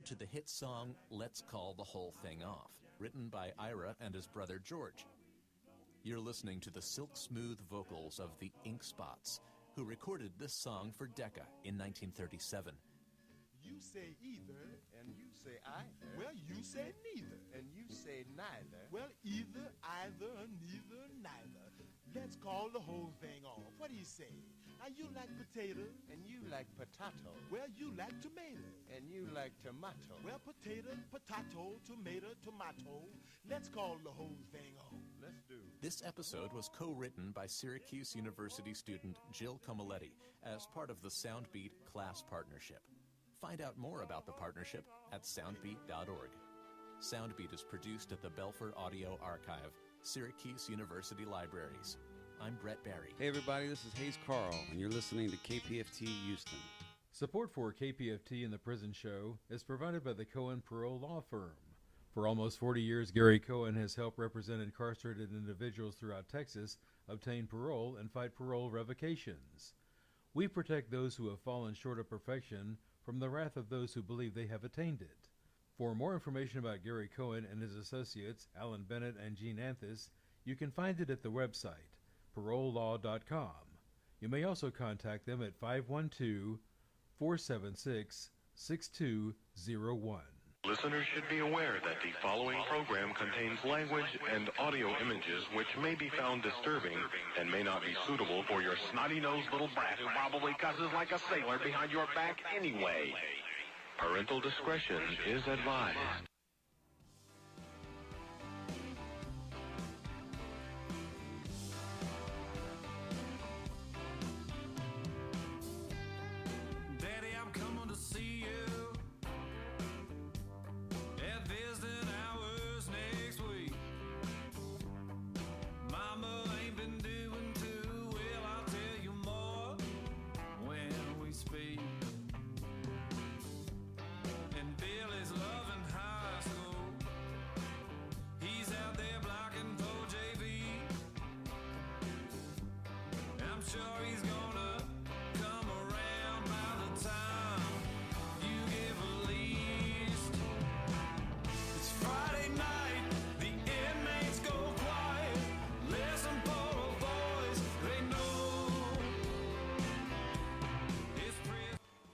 to the hit song Let's Call the Whole Thing Off, written by Ira and his brother George. You're listening to the silk-smooth vocals of the Ink Spots, who recorded this song for Decca in 1937. You say either, and you say either. Well, you say neither, and you say neither. Well, either, either, neither, neither. Let's call the whole thing off. What do you say? Now, you like potatoes, and you like potato. Well, you like tomato, and you like tomato. Well, potato, potato, tomato, tomato. Let's call the whole thing off. Let's do it. This episode was co-written by Syracuse University student Jill Comoletti as part of the Soundbeat class partnership. Find out more about the partnership at soundbeat.org. Soundbeat is produced at the Belfer Audio Archive, Syracuse University Libraries. I'm Brett Barry. Hey everybody, this is Hayes Carl, and you're listening to KPFT Houston. Support for KPFT and the Prison Show is provided by the Cohen Parole Law Firm. For almost 40 years, Gary Cohen has helped represent incarcerated individuals throughout Texas obtain parole and fight parole revocations. We protect those who have fallen short of perfection from the wrath of those who believe they have attained it. For more information about Gary Cohen and his associates, Alan Bennett and Gene Anthus, you can find it at the website, parolelaw.com. You may also contact them at 512-476-6201. Listeners should be aware that the following program contains language and audio images which may be found disturbing and may not be suitable for your snotty-nosed little brat who probably cusses like a sailor behind your back anyway. Parental discretion is advised. Daddy, I'm coming to see you.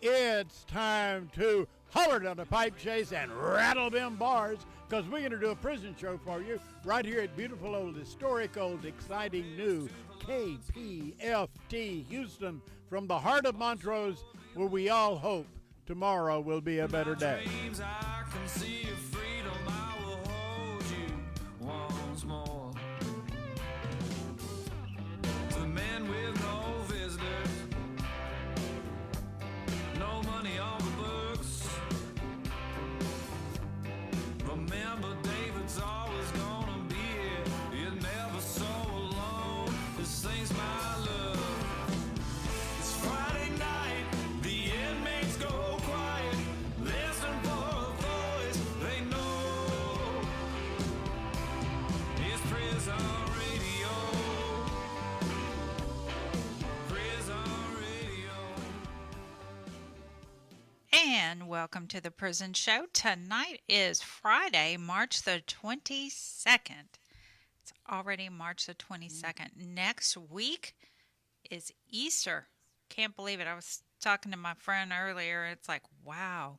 It's time to holler down the pipe chase and rattle them bars, because we're going to do a prison show for you right here at beautiful old, historic old, exciting new KPFT Houston, from the heart of Montrose, where we all hope tomorrow will be a better day. And welcome to the Prison Show. Tonight is Friday, March the 22nd. It's already March the 22nd. Next week is Easter. Can't believe it. I was talking to my friend earlier. It's like, wow.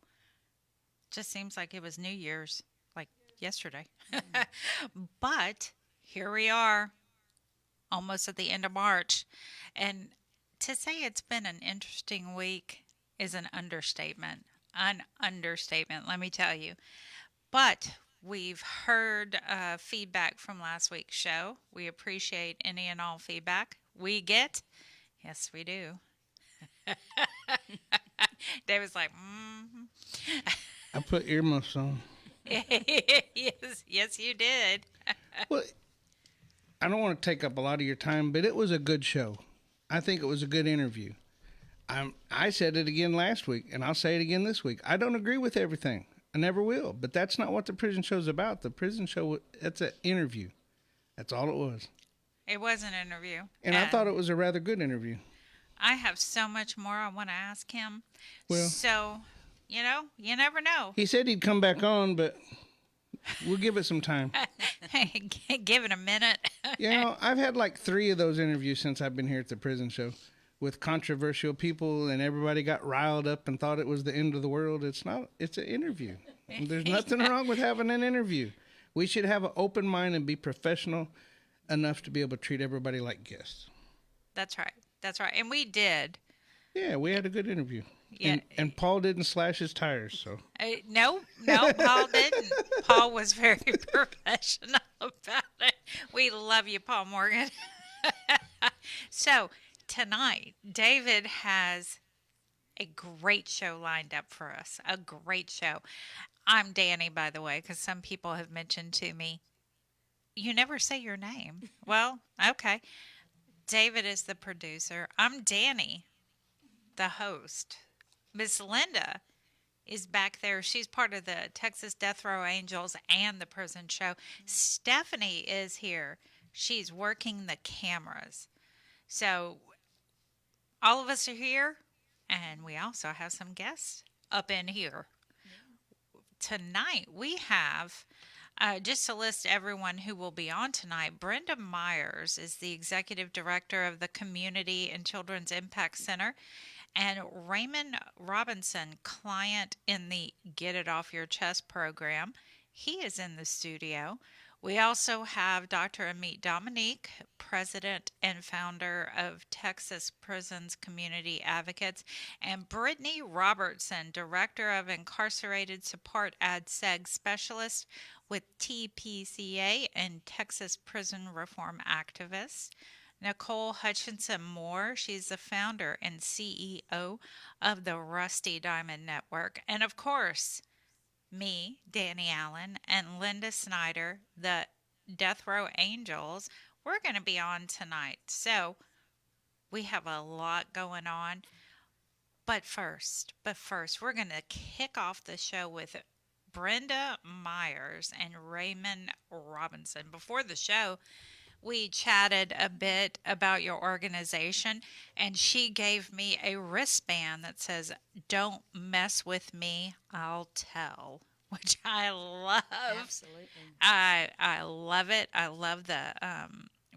Just seems like it was New Year's, like yesterday. But here we are, almost at the end of March. And to say it's been an interesting week is an understatement. An understatement, let me tell you. But we've heard feedback from last week's show. We appreciate any and all feedback we get. Yes, we do. David's like, I put earmuffs on. Yes, you did. Well, I don't want to take up a lot of your time, but it was a good show. I think it was a good interview. I said it again last week, and I'll say it again this week. I don't agree with everything. I never will. But that's not what the prison show's about. The prison show, it's an interview. That's all it was. It was an interview. And I thought it was a rather good interview. I have so much more I want to ask him. Well, so, you know, you never know. He said he'd come back on, but we'll give it some time. Give it a minute. You know, I've had like 3 of those interviews since I've been here at the prison show with controversial people, and everybody got riled up and thought it was the end of the world. It's not. It's an interview. There's nothing wrong with having an interview. We should have an open mind and be professional enough to be able to treat everybody like guests. That's right. That's right. And we did. Yeah, we had a good interview. Yeah. And Paul didn't slash his tires, so. No, Paul didn't. Paul was very professional about it. We love you, Paul Morgan. So, tonight, David has a great show lined up for us. A great show. I'm Dani, by the way, because some people have mentioned to me, you never say your name. Well, okay. David is the producer. I'm Dani, the host. Miss Linda is back there. She's part of the Texas Death Row Angels and the prison show. Stephanie is here. She's working the cameras. So all of us are here, and we also have some guests up in here. Tonight we have, just to list everyone who will be on tonight, Brenda Myers is the Executive Director of the Community and Children's Impact Center, and Raymond Robertson, client in the Get It Off Your Chest program. He is in the studio. We also have Dr. Dominick, President and founder of Texas Prisons Community Advocates, and Brittany Robertson, Director of Incarcerated Support Ad-Seg Specialist with TPCA and Texas Prison Reform Activists. Nicole Hutchison Moore, she's the founder and CEO of the Rusty Diamond Network. And of course, me, Dani Allen, and Linda Snyder, the Death Row Angels, we're going to be on tonight. So we have a lot going on. But first, we're going to kick off the show with Brenda Myers and Raymond Robertson. Before the show, we chatted a bit about your organization, and she gave me a wristband that says, "Don't mess with me, I'll tell," which I love. Absolutely. I love it. I love the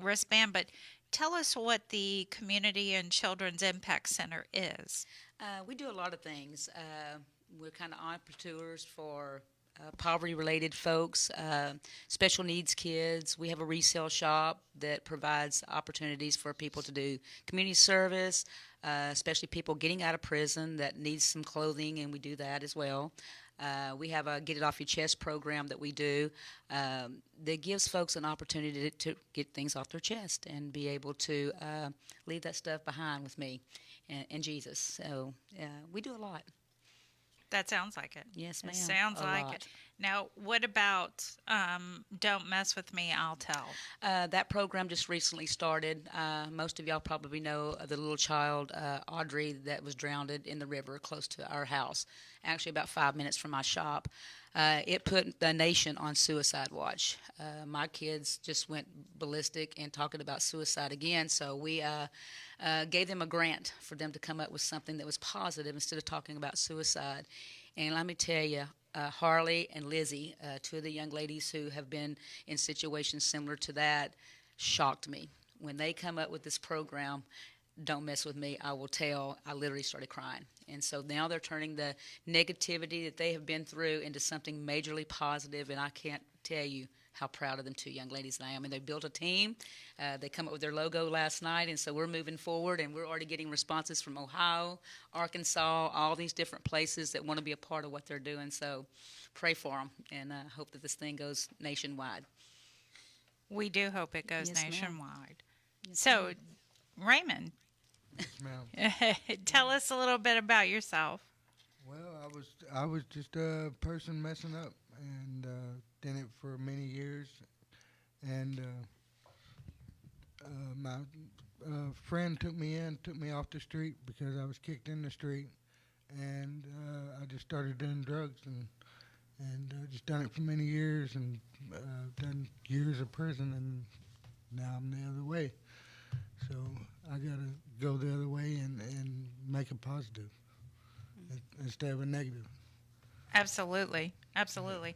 wristband, but tell us what the Community and Children's Impact Center is. We do a lot of things. We're kind of entrepreneurs for poverty-related folks, special needs kids. We have a resale shop that provides opportunities for people to do community service, especially people getting out of prison that needs some clothing, and we do that as well. We have a Get It Off Your Chest program that we do that gives folks an opportunity to get things off their chest and be able to leave that stuff behind with me and Jesus. So we do a lot. That sounds like it. Yes, ma'am. It sounds like it. Now, what about Don't Mess With Me, I'll Tell? That program just recently started. Most of y'all probably know of the little child, Audrey, that was drowned in the river close to our house, actually about 5 minutes from my shop. It put the nation on suicide watch. My kids just went ballistic and talking about suicide again, so we gave them a grant for them to come up with something that was positive instead of talking about suicide. And let me tell you, Harley and Lizzie, 2 of the young ladies who have been in situations similar to that, shocked me. When they come up with this program, Don't Mess With Me, I Will Tell, I literally started crying. And so now they're turning the negativity that they have been through into something majorly positive, and I can't tell you how proud of them 2 young ladies that I am. And they built a team. They come up with their logo last night, and so we're moving forward, and we're already getting responses from Ohio, Arkansas, all these different places that want to be a part of what they're doing. So pray for them, and hope that this thing goes nationwide. We do hope it goes Yes, nationwide. Yes, So, Raymond, Yes, ma'am. tell us a little bit about yourself. Well, I was just a person messing up, and did it for many years. And my friend took me off the street because I was kicked in the street, and I just started doing drugs and just done it for many years, and done years of prison, and now I'm the other way. So I gotta go the other way and make it positive instead of a negative. Absolutely. Absolutely.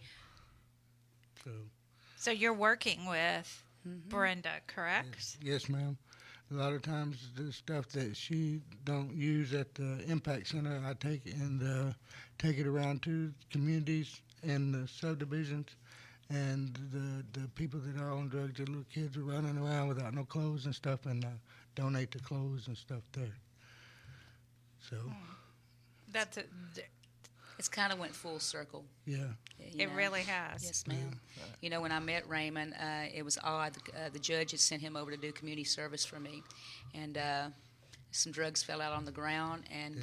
So you're working with Brenda, correct? Yes, ma'am. A lot of times the stuff that she don't use at the impact center, I take and take it around to communities and the subdivisions, and the people that are on drugs, the little kids are running around without no clothes and stuff, and donate the clothes and stuff there. So That's it. It's kind of went full circle. yeah. It really has. Yes, ma'am. You know, when I met Raymond, it was odd. The judge had sent him over to do community service for me, and some drugs fell out on the ground, and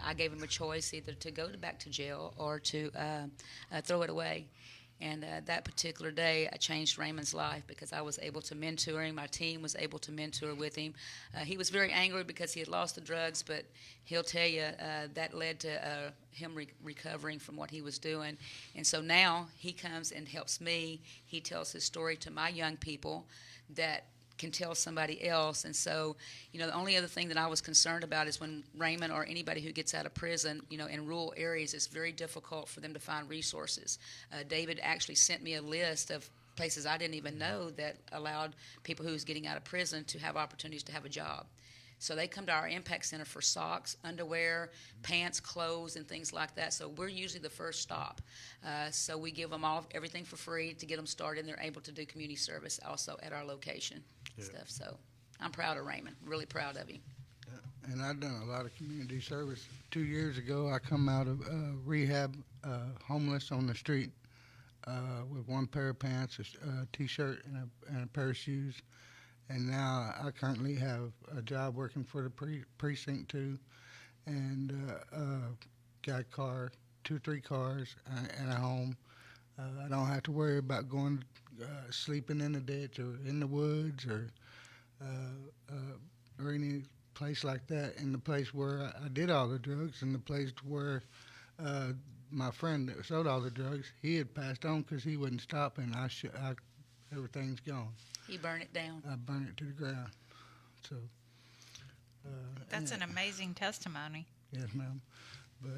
I gave him a choice either to go back to jail or to throw it away. And that particular day, I changed Raymond's life because I was able to mentor him. My team was able to mentor with him. He was very angry because he had lost the drugs, but he'll tell you that led to him recovering from what he was doing. And so now he comes and helps me. He tells his story to my young people that can tell somebody else. And so, you know, the only other thing that I was concerned about is when Raymond or anybody who gets out of prison, you know, in rural areas, it's very difficult for them to find resources. David actually sent me a list of places I didn't even know that allowed people who was getting out of prison to have opportunities to have a job. So they come to our impact center for socks, underwear, pants, clothes, and things like that. So we're usually the first stop. So we give them everything for free to get them started, and they're able to do community service also at our location. Stuff. So I'm proud of Raymond, really proud of him. And I've done a lot of community service. 2 years ago, I come out of rehab, homeless on the street, with one pair of pants, a T-shirt, and a pair of shoes. And now I currently have a job working for the precinct too, and got a car, 2-3 cars, and a home. I don't have to worry about going sleeping in the ditch or in the woods or any place like that. In the place where I did all the drugs, and the place where my friend that sold all the drugs, he had passed on because he wouldn't stop, and everything's gone. He burned it down. I burned it to the ground. So That's an amazing testimony. Yes, ma'am. But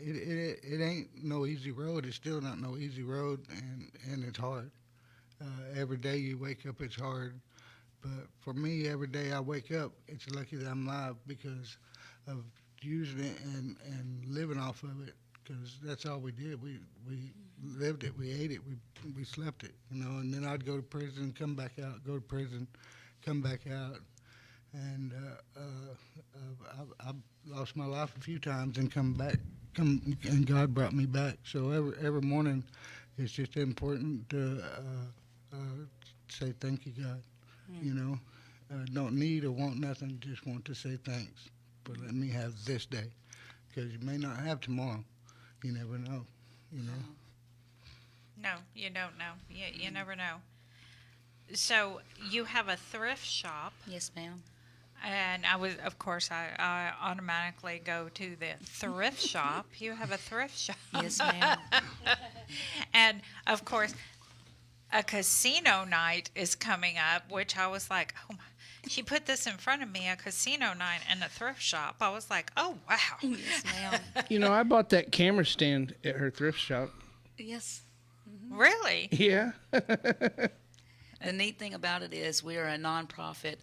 it ain't no easy road. It's still not no easy road, and it's hard. Every day you wake up, it's hard. But for me, every day I wake up, it's lucky that I'm alive because of using it and living off of it. Because that's all we did. We lived it. We ate it. We slept it. You know. And then I'd go to prison, come back out. Go to prison, come back out. And I've lost my life a few times and and God brought me back. So every morning, it's just important to say thank you, God. You know, don't need or want nothing. Just want to say thanks for letting me have this day, because you may not have tomorrow. You never know. You know. No, you don't know. You never know. So you have a thrift shop. Yes, ma'am. And I automatically go to the thrift shop. You have a thrift shop. Yes, ma'am. And, of course, a casino night is coming up, which I was like, oh, my. She put this in front of me, a casino night and a thrift shop. I was like, oh, wow. Yes, ma'am. You know, I bought that camera stand at her thrift shop. Yes. Mm-hmm. Really? Yeah. The neat thing about it is we are a nonprofit.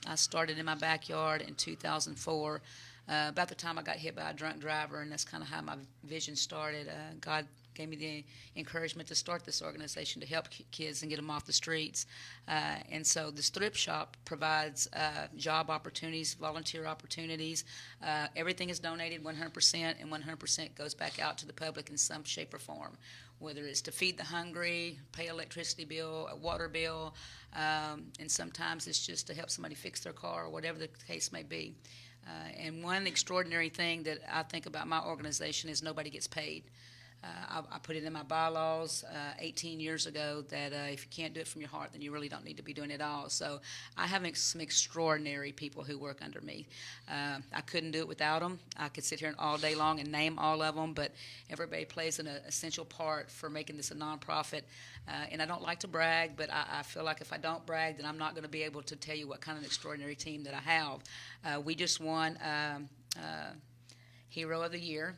I started in my backyard in 2004, about the time I got hit by a drunk driver, and that's kind of how my vision started. God gave me the encouragement to start this organization to help kids and get them off the streets. And so this thrift shop provides job opportunities, volunteer opportunities. Everything is donated 100%, and 100% goes back out to the public in some shape or form, whether it's to feed the hungry, pay electricity bill, a water bill, and sometimes it's just to help somebody fix their car or whatever the case may be. And one extraordinary thing that I think about my organization is nobody gets paid. I put it in my bylaws 18 years ago that if you can't do it from your heart, then you really don't need to be doing it all. So I have some extraordinary people who work under me. I couldn't do it without them. I could sit here all day long and name all of them, but everybody plays an essential part for making this a nonprofit. And I don't like to brag, but I feel like if I don't brag, then I'm not going to be able to tell you what kind of an extraordinary team that I have. We just won Hero of the Year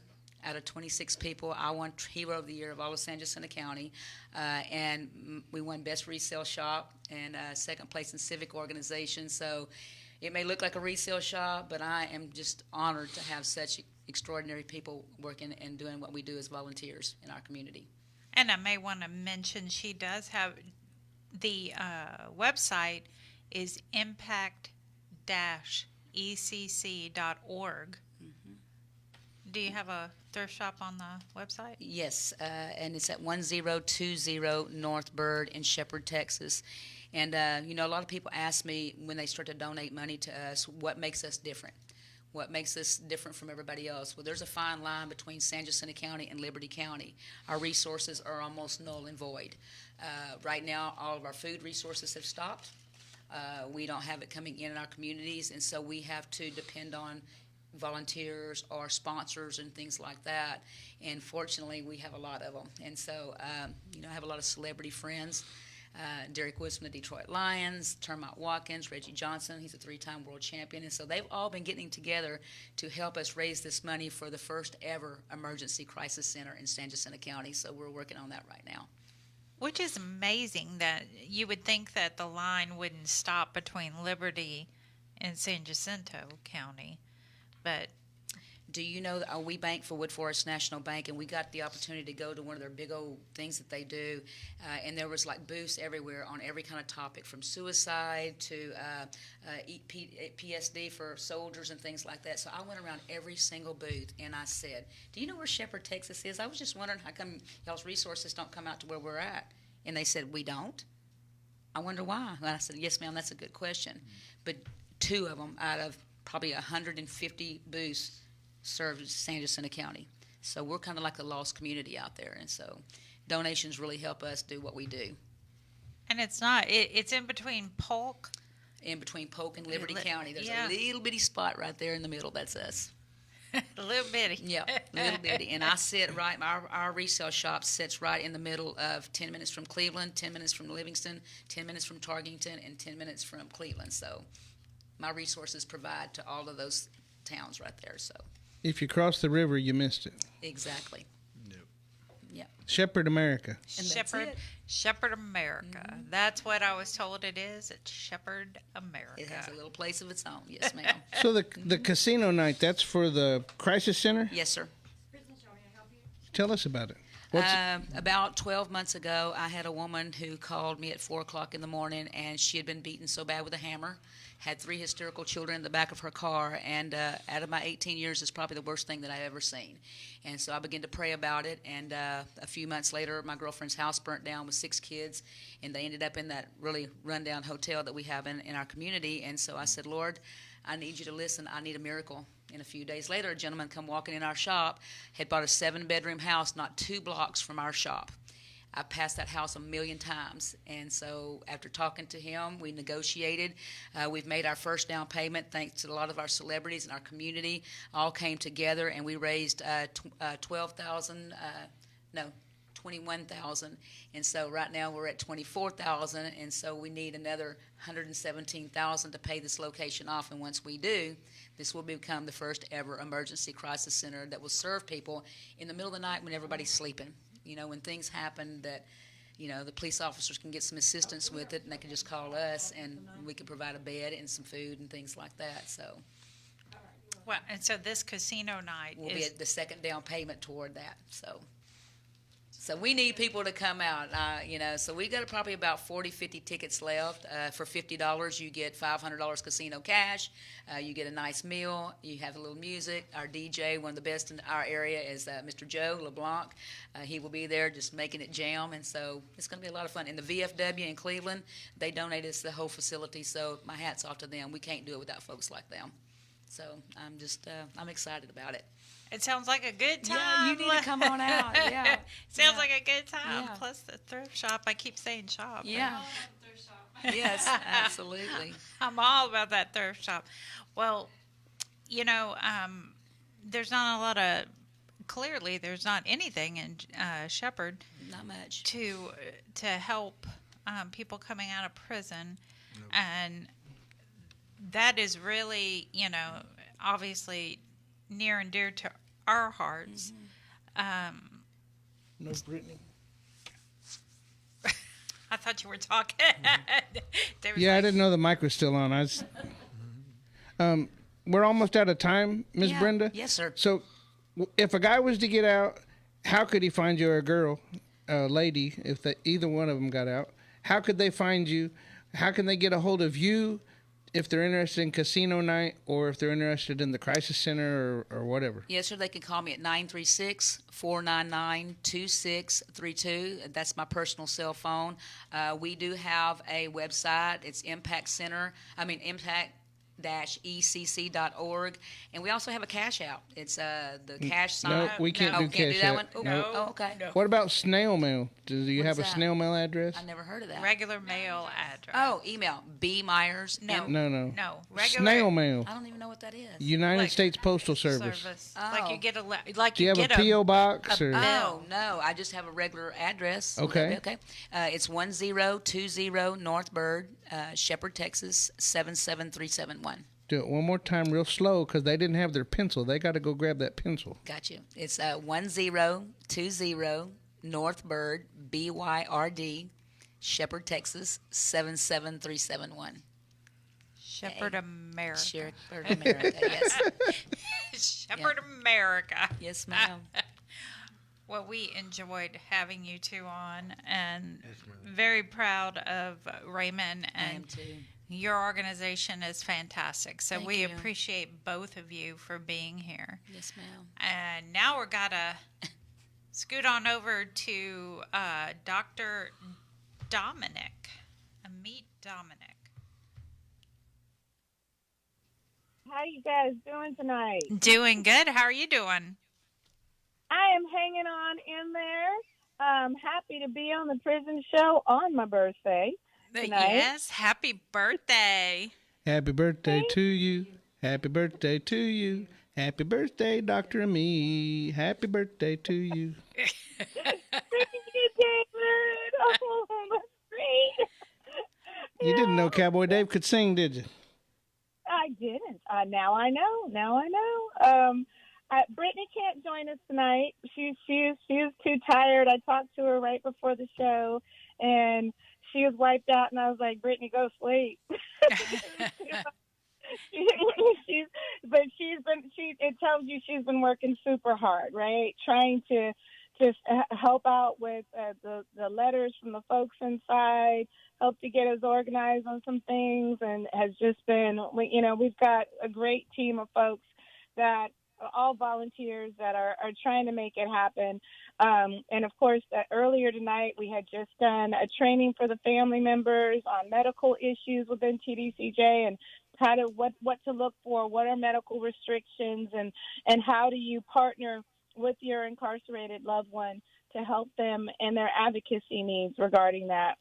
Out of 26 people, I won Hero of the Year of all of San Jacinto County, and we won Best Resale Shop and second place in Civic Organization. So it may look like a resale shop, but I am just honored to have such extraordinary people working and doing what we do as volunteers in our community. And I may want to mention she does have the website is impact-ecc.org. Do you have a thrift shop on the website? Yes, and it's at 1020 North Bird in Shepherd, Texas. And, a lot of people ask me when they start to donate money to us, what makes us different? What makes us different from everybody else? Well, there's a fine line between San Jacinto County and Liberty County. Our resources are almost null and void. Right now, all of our food resources have stopped. We don't have it coming in our communities, and so we have to depend on volunteers or sponsors and things like that. And fortunately, we have a lot of them. And so, I have a lot of celebrity friends. Derek Woods from the Detroit Lions, Termite Watkins, Reggie Johnson, he's a 3-time world champion. And so they've all been getting together to help us raise this money for the first ever emergency crisis center in San Jacinto County. So we're working on that right now. Which is amazing that you would think that the line wouldn't stop between Liberty and San Jacinto County. But do you know that we bank for Wood Forest National Bank, and we got the opportunity to go to one of their big old things that they do, and there was like booths everywhere on every kind of topic, from suicide to PSD for soldiers and things like that. So I went around every single booth, and I said, do you know where Shepherd, Texas is? I was just wondering how come y'all's resources don't come out to where we're at. And they said, we don't. I wonder why. And I said, yes, ma'am, that's a good question. But 2 of them out of probably 150 booths serves San Jacinto County. So we're kind of like a lost community out there, and so donations really help us do what we do. And it's not, it's in between Polk. In between Polk and Liberty County. There's a little bitty spot right there in the middle. That's us. A little bitty. Yeah, little bitty. And I sit right, our resale shop sits right in the middle of 10 minutes from Cleveland, 10 minutes from Livingston, 10 minutes from Tarkington, and 10 minutes from Cleveland. So my resources provide to all of those towns right there. So if you cross the river, you missed it. Exactly. Yep. Shepherd America. Shepherd America. Mm-hmm. That's what I was told it is. It's Shepherd America. It has a little place of its own. Yes, ma'am. So the casino night, that's for the crisis center? Yes, sir. Tell us about it. About 12 months ago, I had a woman who called me at 4 o'clock in the morning, and she had been beaten so bad with a hammer, had 3 hysterical children in the back of her car, and out of my 18 years, it's probably the worst thing that I've ever seen. And so I began to pray about it, and a few months later, my girlfriend's house burnt down with 6 kids, and they ended up in that really rundown hotel that we have in our community. And so I said, Lord, I need you to listen. I need a miracle. And a few days later, a gentleman come walking in our shop, had bought a 7-bedroom house not 2 blocks from our shop. I passed that house a million times, and so after talking to him, we negotiated. We've made our first down payment thanks to a lot of our celebrities in our community. All came together, and we raised $21,000, and so right now we're at $24,000, and so we need another $117,000 to pay this location off. And once we do, this will become the first ever emergency crisis center that will serve people in the middle of the night when everybody's sleeping. You know, when things happen that, the police officers can get some assistance with it, and they can just call us, and we can provide a bed and some food and things like that. So, well, and so this casino night will be the second down payment toward that. So we need people to come out, so we got probably about 40, 50 tickets left. For $50, you get $500 casino cash. You get a nice meal. You have a little music. Our DJ, one of the best in our area, is Mr. Joe LeBlanc. He will be there just making it jam, and so it's going to be a lot of fun. And the VFW in Cleveland, they donated us the whole facility, so my hat's off to them. We can't do it without folks like them. So I'm excited about it. It sounds like a good time. Yeah, you need to come on out. Yeah. Sounds like a good time. Yeah. Plus the thrift shop. I keep saying shop. Yeah. Yes, absolutely. I'm all about that thrift shop. Well, there's not a lot of, clearly there's not anything in Shepherd. Not much. To help people coming out of prison. Nope. And that is really, obviously near and dear to our hearts. No, Brittany. I thought you were talking. Yeah, I didn't know the mic was still on. We're almost out of time, Miss Brenda. Yes, sir. So, if a guy was to get out, how could he find you, or a girl, lady, if either one of them got out? How could they find you? How can they get a hold of you if they're interested in casino night, or if they're interested in the crisis center, or whatever? Yes, sir. They can call me at 936-499-2632. That's my personal cell phone. We do have a website. It's impact-ecc.org, and we also have a cash out. It's the cash sign. No, we can't do can't cash do that out. one. Oh, No. oh, okay. No. What about snail mail? Do you What have is a that? snail mail address? I never heard of that. Regular mail address. Oh, email B Myers. No. No. No. Regular Snail mail. I don't even know what that is. United Like- States Postal Service. Like you Oh. get a do Do you have a P.O. box? Or? Oh, no. I just have a regular address. Would Okay. that be okay. It's 1020 North Bird, Shepherd, Texas, 77371. Do it one more time real slow, because they didn't have their pencil. They got to go grab that pencil. Got you. It's 1020 North Bird, BYRD, Shepherd, Texas, 77371. Shepherd America. Shepherd America, yes. Shepherd America. Yes, ma'am. Well, we enjoyed having you two on, and very proud of Raymond, I am and too. your organization is fantastic. So Thank we you. appreciate both of you for being here. Yes, ma'am. And now we're gotta scoot on over to Dr. Dominick. Meet Dominick. How you guys doing tonight? Doing good. How are you doing? I am hanging on in there. Happy to be on the prison show on my birthday tonight. Yes. Happy birthday. Happy birthday to you. Happy birthday to you. Happy birthday, Dr. Me. Happy birthday to you. Thank you, David. Oh, that's great. You didn't know Cowboy Dave could sing, did you? I didn't. Now I know. Brittany can't join us tonight. She's too tired. I talked to her right before the show, and she was wiped out. And I was like, Brittany, go sleep. It tells you she's been working super hard, right? Trying to just help out with the letters from the folks inside, help to get us organized on some things, and has just been, we've got a great team of folks that are all volunteers that are trying to make it happen. And of course, earlier tonight, we had just done a training for the family members on medical issues within TDCJ and how to, what to look for, what are medical restrictions, and how do you partner with your incarcerated loved one to help them and their advocacy needs regarding that.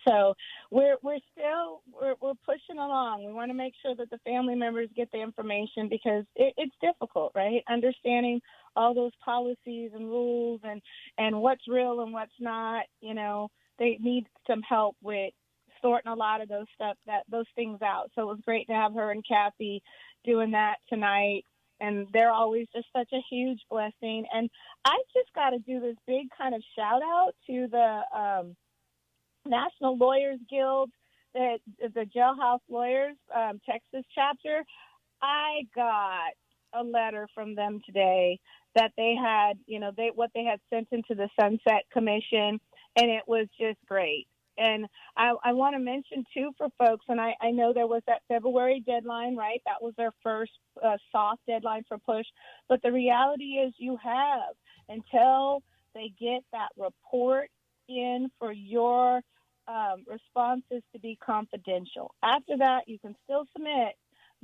So we're pushing along. We want to make sure that the family members get the information, because it's difficult, right? Understanding all those policies and rules and what's real and what's not. They need some help with sorting a lot of those things out. So it was great to have her and Kathy doing that tonight. And they're always just such a huge blessing. And I just got to do this big kind of shout out to the National Lawyers Guild, the Jailhouse Lawyers Texas chapter. I got a letter from them today that they had, what they had sent into the Sunset Commission, and it was just great. And I want to mention, too, for folks, and I know there was that February deadline, right? That was their first soft deadline for push. But the reality is you have until they get that report in for your responses to be confidential. After that, you can still submit,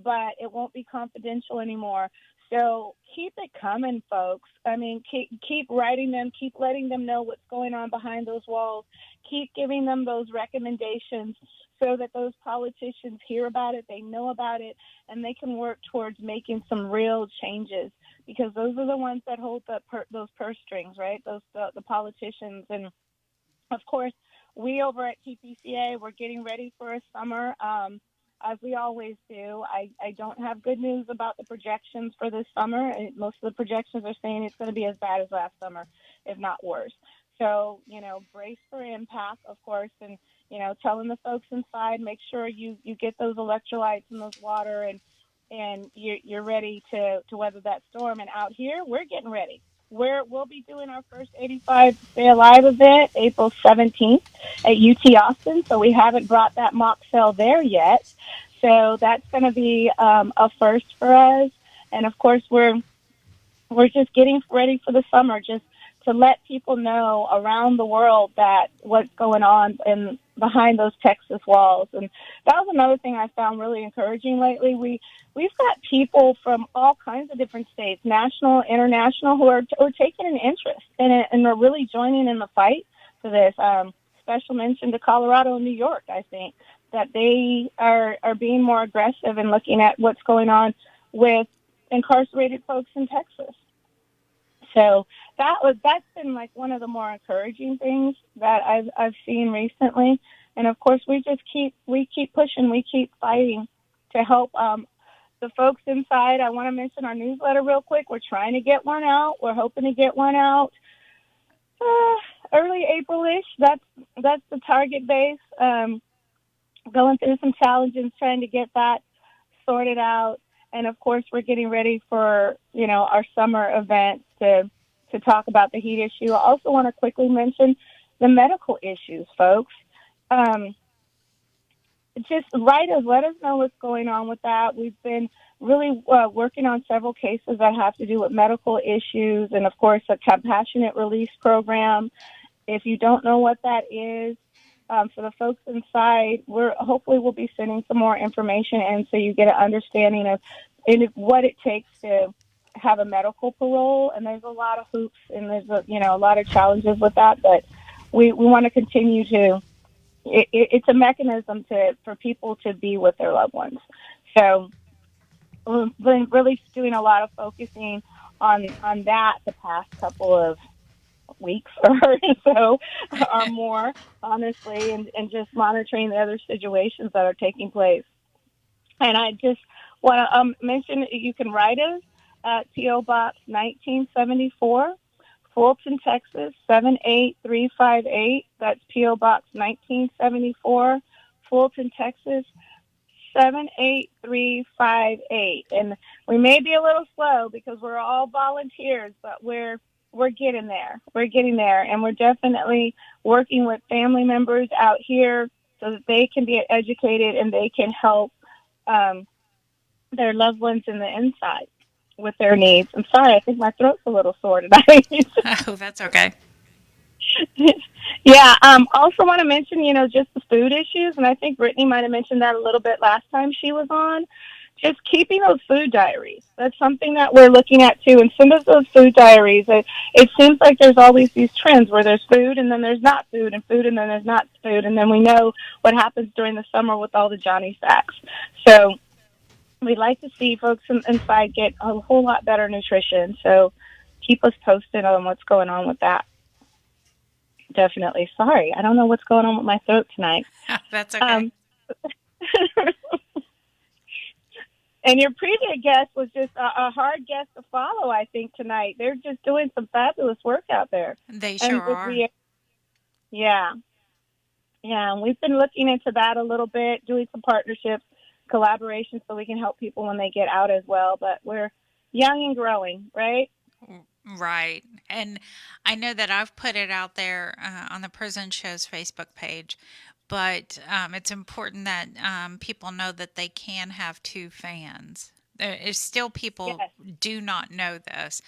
but it won't be confidential anymore. So keep it coming, folks. I mean, keep writing them, keep letting them know what's going on behind those walls, keep giving them those recommendations so that those politicians hear about it, they know about it, and they can work towards making some real changes, because those are the ones that hold those purse strings, right? The politicians. And, of course, we over at TPCA, we're getting ready for a summer. as we always do, I don't have good news about the projections for this summer. Most of the projections are saying it's going to be as bad as last summer, if not worse. So, brace for impact, of course, and, telling the folks inside, make sure you get those electrolytes in those water and you're ready to weather that storm. And out here, we're getting ready. We'll be doing our first 85 Stay Alive event April 17th at UT Austin. So we haven't brought that mock cell there yet. So that's going to be a first for us. And of course, we're just getting ready for the summer, just to let people know around the world that what's going on behind those Texas walls. And that was another thing I found really encouraging lately. We've got people from all kinds of different states, national, international, who are taking an interest in it and are really joining in the fight for this. Special mention to Colorado and New York, I think, that they are being more aggressive and looking at what's going on with incarcerated folks in Texas. So that's been like one of the more encouraging things that I've seen recently. And of course, we keep pushing, we keep fighting to help the folks inside. I want to mention our newsletter real quick. We're trying to get one out. We're hoping to get one out early April-ish. That's the target base. Going through some challenges, trying to get that sorted out. And of course, we're getting ready for, our summer events to talk about the heat issue. I also want to quickly mention the medical issues, folks. Just write us, let us know what's going on with that. We've been really working on several cases that have to do with medical issues and, of course, a compassionate release program. If you don't know what that is, for the folks inside, hopefully we'll be sending some more information in so you get an understanding of what it takes to have a medical parole. And there's a lot of hoops and there's a lot of challenges with that, but we want to continue to. It's a mechanism for people to be with their loved ones. So we've been really doing a lot of focusing on that the past couple of weeks or so or more, honestly, and just monitoring the other situations that are taking place. And I just want to mention you can write us at P.O. Box 1974, Fulton, Texas 78358. That's P.O. Box 1974, Fulton, Texas 78358. And we may be a little slow because we're all volunteers, but we're getting there. We're getting there, and we're definitely working with family members out here so that they can be educated and they can help their loved ones in the inside with their needs. I'm sorry, I think my throat's a little sore tonight. Oh, that's okay. Yeah, also want to mention, just the food issues, and I think Brittany might have mentioned that a little bit last time she was on. Just keeping those food diaries. That's something that we're looking at too. And some of those food diaries, it seems like there's always these trends where there's food and then there's not food and food and then there's not food. And then we know what happens during the summer with all the Johnny Sacks. So we'd like to see folks inside get a whole lot better nutrition. So keep us posted on what's going on with that. Definitely. Sorry, I don't know what's going on with my throat tonight. That's okay. And your previous guest was just a hard guest to follow, I think, tonight. They're just doing some fabulous work out there. They sure are. Yeah. Yeah, and we've been looking into that a little bit, doing some partnerships, collaborations, so we can help people when they get out as well. But we're young and growing, right? Right. And I know that I've put it out there on the Prison Show's Facebook page. But it's important that people know that they can have two fans. There's still people do not know this.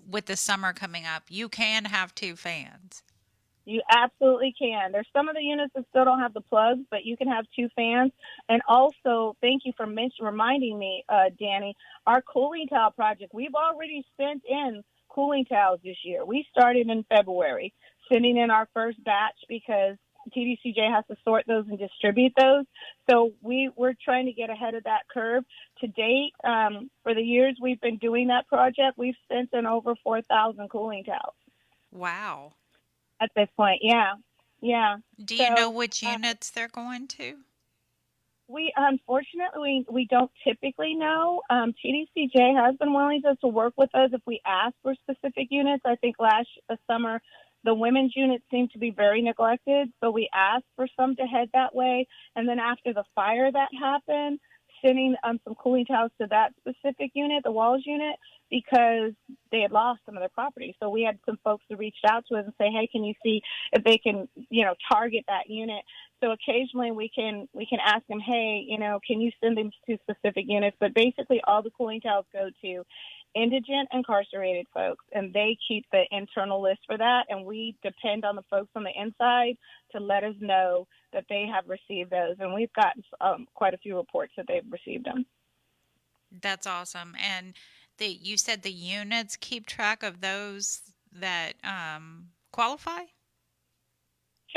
With the summer coming up, you can have two fans. You absolutely can. There's some of the units that still don't have the plugs, but you can have two fans. And also, thank you for reminding me, Dani, our cooling towel project. We've already sent in cooling towels this year. We started in February, sending in our first batch because TPCA has to sort those and distribute those. So we're trying to get ahead of that curve. To date, for the years we've been doing that project, we've sent in over 4,000 cooling towels. Wow. At this point, yeah. Do you know which units they're going to? We unfortunately we don't typically know. TDCJ has been willing to work with us if we ask for specific units. I think last summer the women's unit seemed to be very neglected, so we asked for some to head that way. And then after the fire that happened, sending some cooling towers to that specific unit, the Walls unit, because they had lost some of their property. So we had some folks who reached out to us and say, hey, can you see if they can, target that unit? So occasionally we can ask them, hey, can you send them to specific units? But basically all the cooling towers go to indigent incarcerated folks, and they keep the internal list for that, and we depend on the folks on the inside to let us know that they have received those, and we've gotten quite a few reports that they've received them. That's awesome. And you said the units keep track of those that qualify?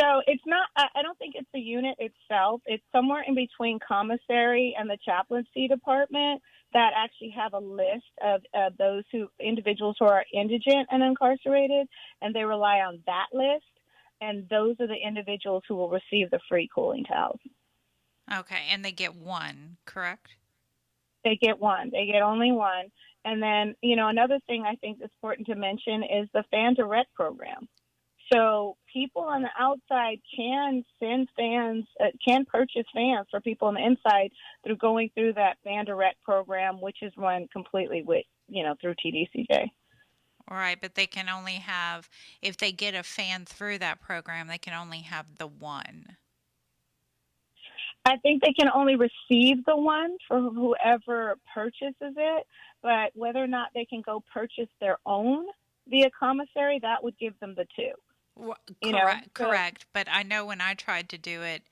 So it's not, I don't think it's the unit itself. It's somewhere in between commissary and the chaplaincy department that actually have a list of those individuals who are indigent and incarcerated, and they rely on that list. And those are the individuals who will receive the free cooling towels. Okay, and they get one, correct? They get one. They get only one. And then, another thing I think is important to mention is the fan direct program. So people on the outside can send fans, can purchase fans for people on the inside through going through that fan direct program, which is run completely with, through TDCJ. All right, but they can only have, if they get a fan through that program, they can only have the one. I think they can only receive the one for whoever purchases it, but whether or not they can go purchase their own via commissary, that would give them the two. Well, correct. But I know when I tried to do it,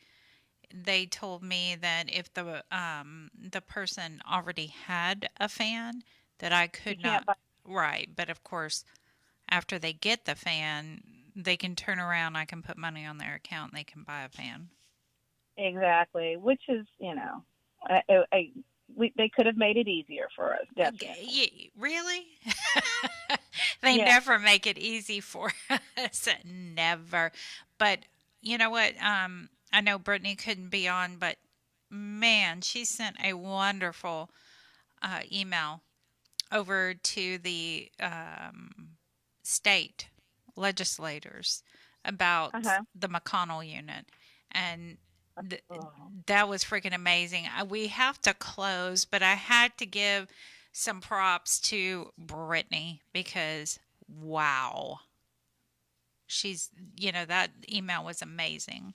they told me that if the person already had a fan, that I could not. Right, but of course, after they get the fan, they can turn around. I can put money on their account, and they can buy a fan. Exactly, which is, they could have made it easier for us. Definitely. Really? They never make it easy for us. Never. But you know what? I know Brittany couldn't be on, but man, she sent a wonderful email over to the state legislators about the McConnell unit. And that was freaking amazing. We have to close, but I had to give some props to Brittany because, wow. She's, that email was amazing.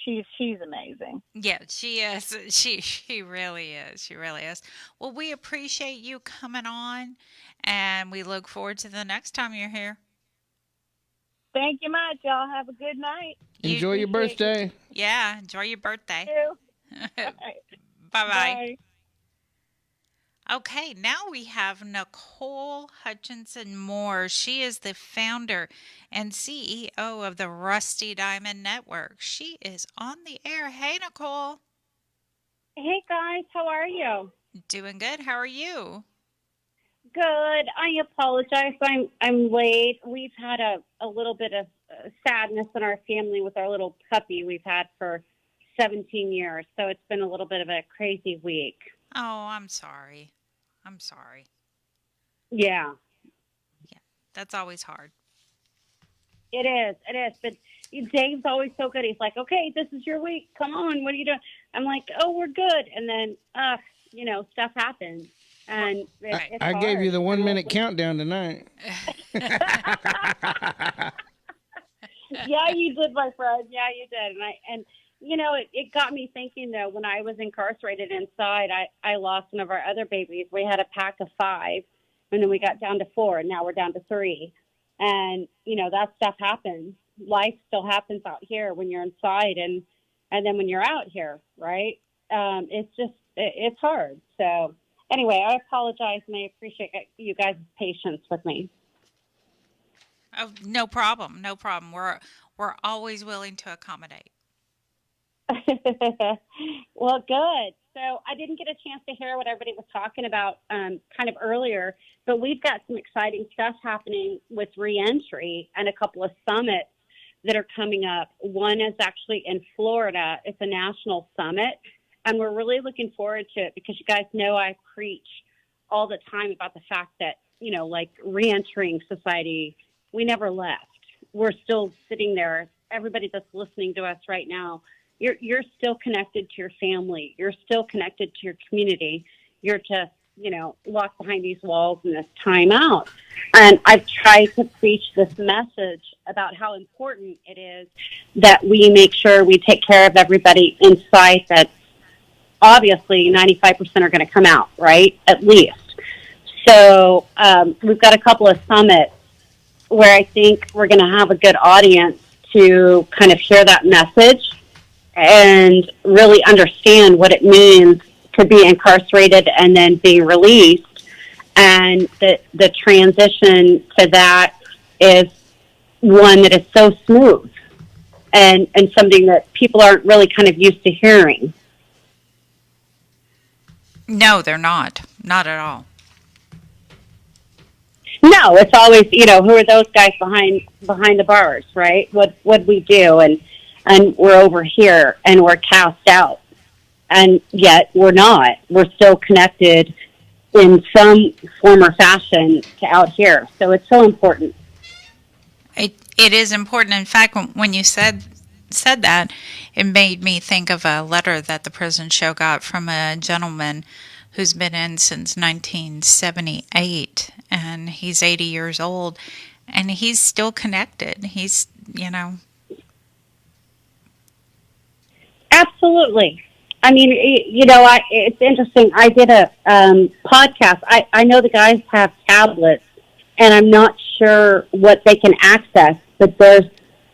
She's amazing. Yeah, she is. She really is. She really is. Well, we appreciate you coming on, and we look forward to the next time you're here. Thank you much. Y'all have a good night. Enjoy your birthday. Yeah, enjoy your birthday. Bye-bye. Bye. Okay, now we have Nicole Hutchison Moore. She is the founder and CEO of the Rusty Diamond Network. She is on the air. Hey, Nicole. Hey, guys. How are you? Doing good. How are you? Good. I apologize. I'm late. We've had a little bit of sadness in our family with our little puppy we've had for 17 years. So it's been a little bit of a crazy week. Oh, I'm sorry. Yeah. Yeah, that's always hard. It is. But Dave's always so good. He's like, okay, this is your week. Come on. What are you doing? I'm like, oh, we're good. And then, stuff happens. And I gave you the 1 minute countdown tonight. Yeah, you did, my friend. Yeah, you did. And it got me thinking, though, when I was incarcerated inside, I lost one of our other babies. We had a pack of 5, and then we got down to 4, and now we're down to 3. And, that stuff happens. Life still happens out here when you're inside and then when you're out here, right? It's hard. So anyway, I apologize, and I appreciate you guys' patience with me. Oh, no problem. No problem. We're always willing to accommodate. Well, good. So I didn't get a chance to hear what everybody was talking about kind of earlier, but we've got some exciting stuff happening with reentry and a couple of summits that are coming up. One is actually in Florida. It's a national summit, and we're really looking forward to it because you guys know I preach all the time about the fact that, like reentering society, we never left. We're still sitting there. Everybody that's listening to us right now, you're still connected to your family. You're still connected to your community. You're just, locked behind these walls in this time out. And I've tried to preach this message about how important it is that we make sure we take care of everybody inside. That obviously 95% are going to come out, right? At least. So we've got a couple of summits where I think we're going to have a good audience to kind of hear that message and really understand what it means to be incarcerated and then being released. And the transition to that is one that is so smooth and something that people aren't really kind of used to hearing. No, they're not. Not at all. No, it's always, who are those guys behind the bars, right? What we do, and we're over here and we're cast out. And yet we're not. We're still connected in some form or fashion to out here. So it's so important. It is important. In fact, when you said that, it made me think of a letter that the prison show got from a gentleman who's been in since 1978, and he's 80 years old, and he's still connected. He's, Absolutely. I mean, it's interesting. I did a podcast. I know the guys have tablets, and I'm not sure what they can access, but there's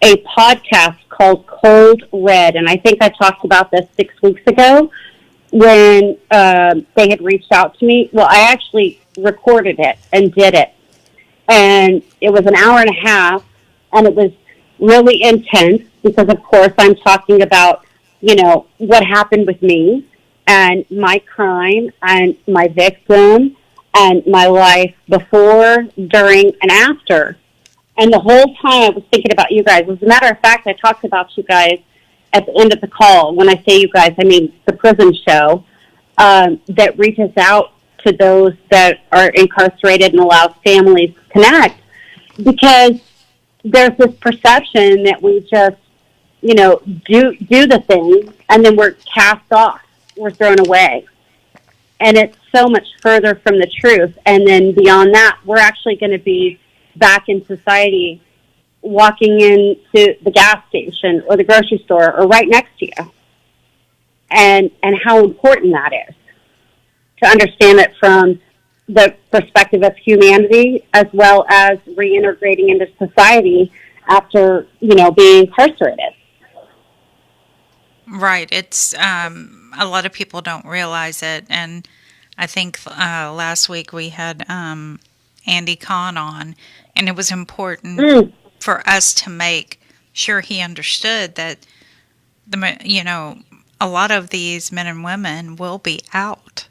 a podcast called Cold Red, and I think I talked about this 6 weeks ago when they had reached out to me. Well, I actually recorded it and did it, and it was an hour and a half, and it was really intense because, of course, I'm talking about what happened with me and my crime and my victim and my life before, during, and after. And the whole time I was thinking about you guys. As a matter of fact, I talked about you guys at the end of the call. When I say you guys, I mean the prison show that reaches out to those that are incarcerated and allows families to connect. Because there's this perception that we just do the thing, and then we're cast off. We're thrown away. And it's so much further from the truth. And then beyond that, we're actually going to be back in society, walking into the gas station or the grocery store or right next to you. And how important that is to understand it from the perspective of humanity as well as reintegrating into society after, being incarcerated. Right. It's a lot of people don't realize it, and I think last week we had Andy Kahn on, and it was important for us to make sure he understood that a lot of these men and women will be out,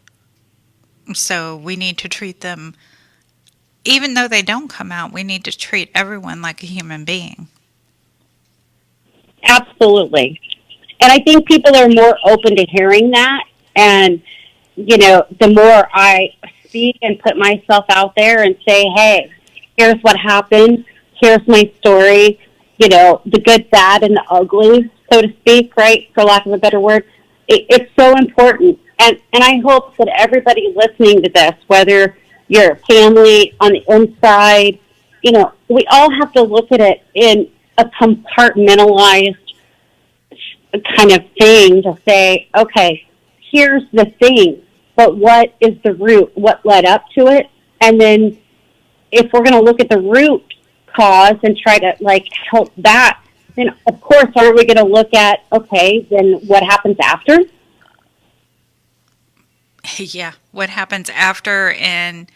so we need to treat them, even though they don't come out. We need to treat everyone like a human being. Absolutely. And I think people are more open to hearing that. And, the more I speak and put myself out there and say, hey, here's what happened. Here's my story. The good, bad, and the ugly, so to speak, right? For lack of a better word. It's so important. And I hope that everybody listening to this, whether you're a family on the inside, we all have to look at it in a compartmentalized kind of thing to say, okay, here's the thing, but what is the root? What led up to it? And then if we're going to look at the root cause and try to help that, then of course aren't we going to look at, okay, then what happens after? Yeah, what happens after and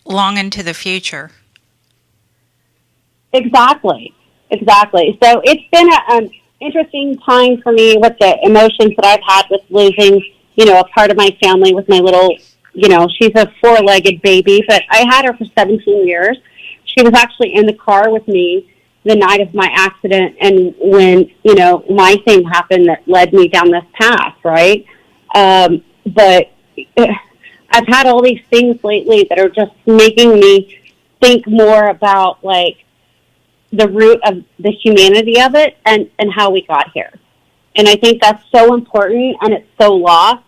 long into the future. Exactly. So it's been an interesting time for me with the emotions that I've had with losing, a part of my family with my little, she's a 4-legged baby, but I had her for 17 years. She was actually in the car with me the night of my accident and when, you know, my thing happened that led me down this path, right? But I've had all these things lately that are just making me think more about, like, the root of the humanity of it and how we got here. And I think that's so important, and it's so lost.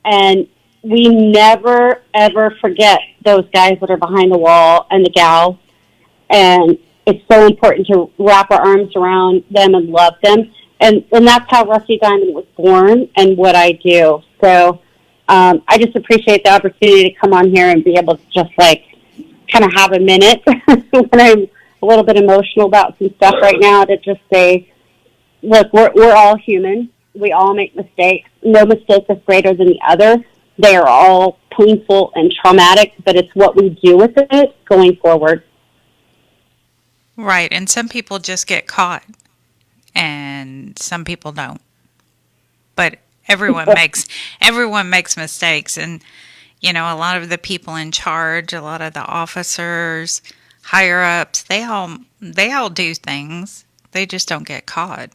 And we never, ever forget those guys that are behind the wall and the gals. And it's so important to wrap our arms around them and love them. And that's how Rusty Diamond was born and what I do. So I just appreciate the opportunity to come on here and be able to just, like, kind of have a minute when I'm a little bit emotional about some stuff right now, to just say, look, we're all human. We all make mistakes. No mistake is greater than the other. They are all painful and traumatic, but it's what we do with it going forward. Right, and some people just get caught, and some people don't. But everyone makes mistakes, and you know, a lot of the people in charge, a lot of the officers, higher ups, they all do things. They just don't get caught.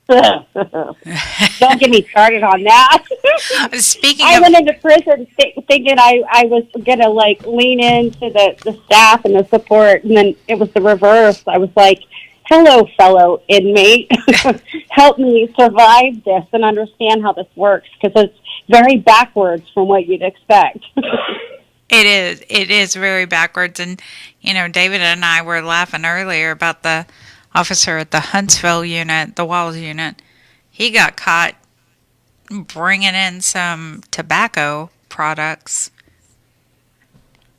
Don't get me started on that. I went into prison thinking I was going to, like, lean into the staff and the support, and then it was the reverse. I was like, hello, fellow inmate. Help me survive this and understand how this works, because it's very backwards from what you'd expect. It is very backwards. And, you know, David and I were laughing earlier about the officer at the Huntsville Unit, the Walls Unit. He got caught bringing in some tobacco products.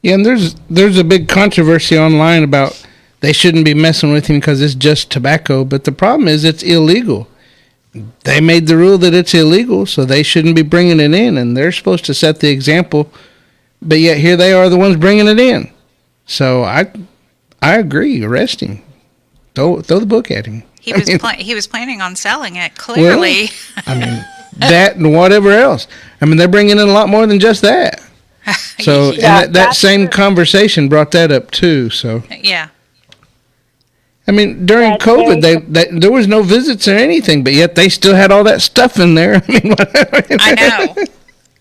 Yeah, and there's a big controversy online about they shouldn't be messing with him because it's just tobacco. But the problem is it's illegal. They made the rule that it's illegal, so they shouldn't be bringing it in, and they're supposed to set the example. But yet here they are, the ones bringing it in. So I agree. Arrest him. Throw the book at him. He was planning on selling it, clearly. Well, I mean, that and whatever else. I mean, they're bringing in a lot more than just that. So Yeah, and that same conversation brought that up too. So yeah. I mean, during COVID, there was no visits or anything, but yet they still had all that stuff in there. I mean, I know.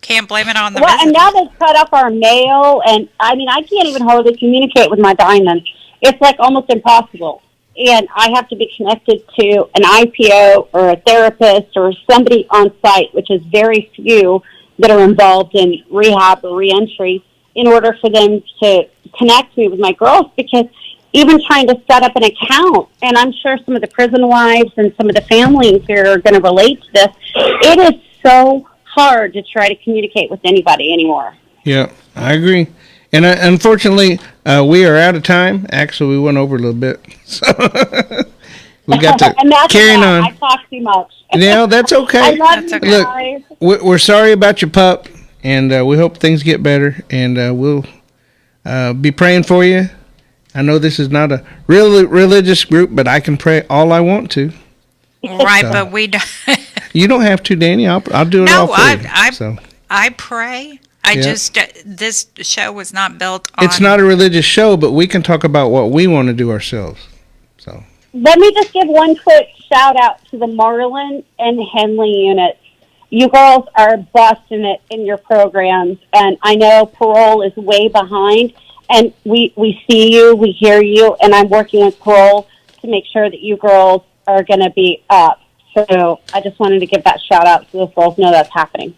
Can't blame it on the Well, visits. and now they've cut off our mail, and I mean, I can't even hardly communicate with my diamond. It's like almost impossible. And I have to be connected to an IPO or a therapist or somebody on site, which is very few that are involved in rehab or reentry, in order for them to connect me with my girls, because even trying to set up an account, and I'm sure some of the prison wives and some of the families here are going to relate to this, it is so hard to try to communicate with anybody anymore. Yeah, I agree. And unfortunately, we are out of time. Actually, we went over a little bit. So we got to carry on. I talk too much. Yeah, that's okay. I love you guys. Look, we're sorry about your pup, and we hope things get better, and we'll be praying for you. I know this is not a real religious group, but I can pray all I want to. Right, So. but we don't. You don't have to, Dani. I'll do it all for you. I pray. This show was not built on... It's not a religious show, but we can talk about what we want to do ourselves. So Let me just give one quick shout out to the Marlin and Henley units. You girls are busting it in your programs, and I know parole is way behind, and we see you, we hear you, and I'm working with parole to make sure that you girls are going to be up. So I just wanted to give that shout out so the girls know that's happening.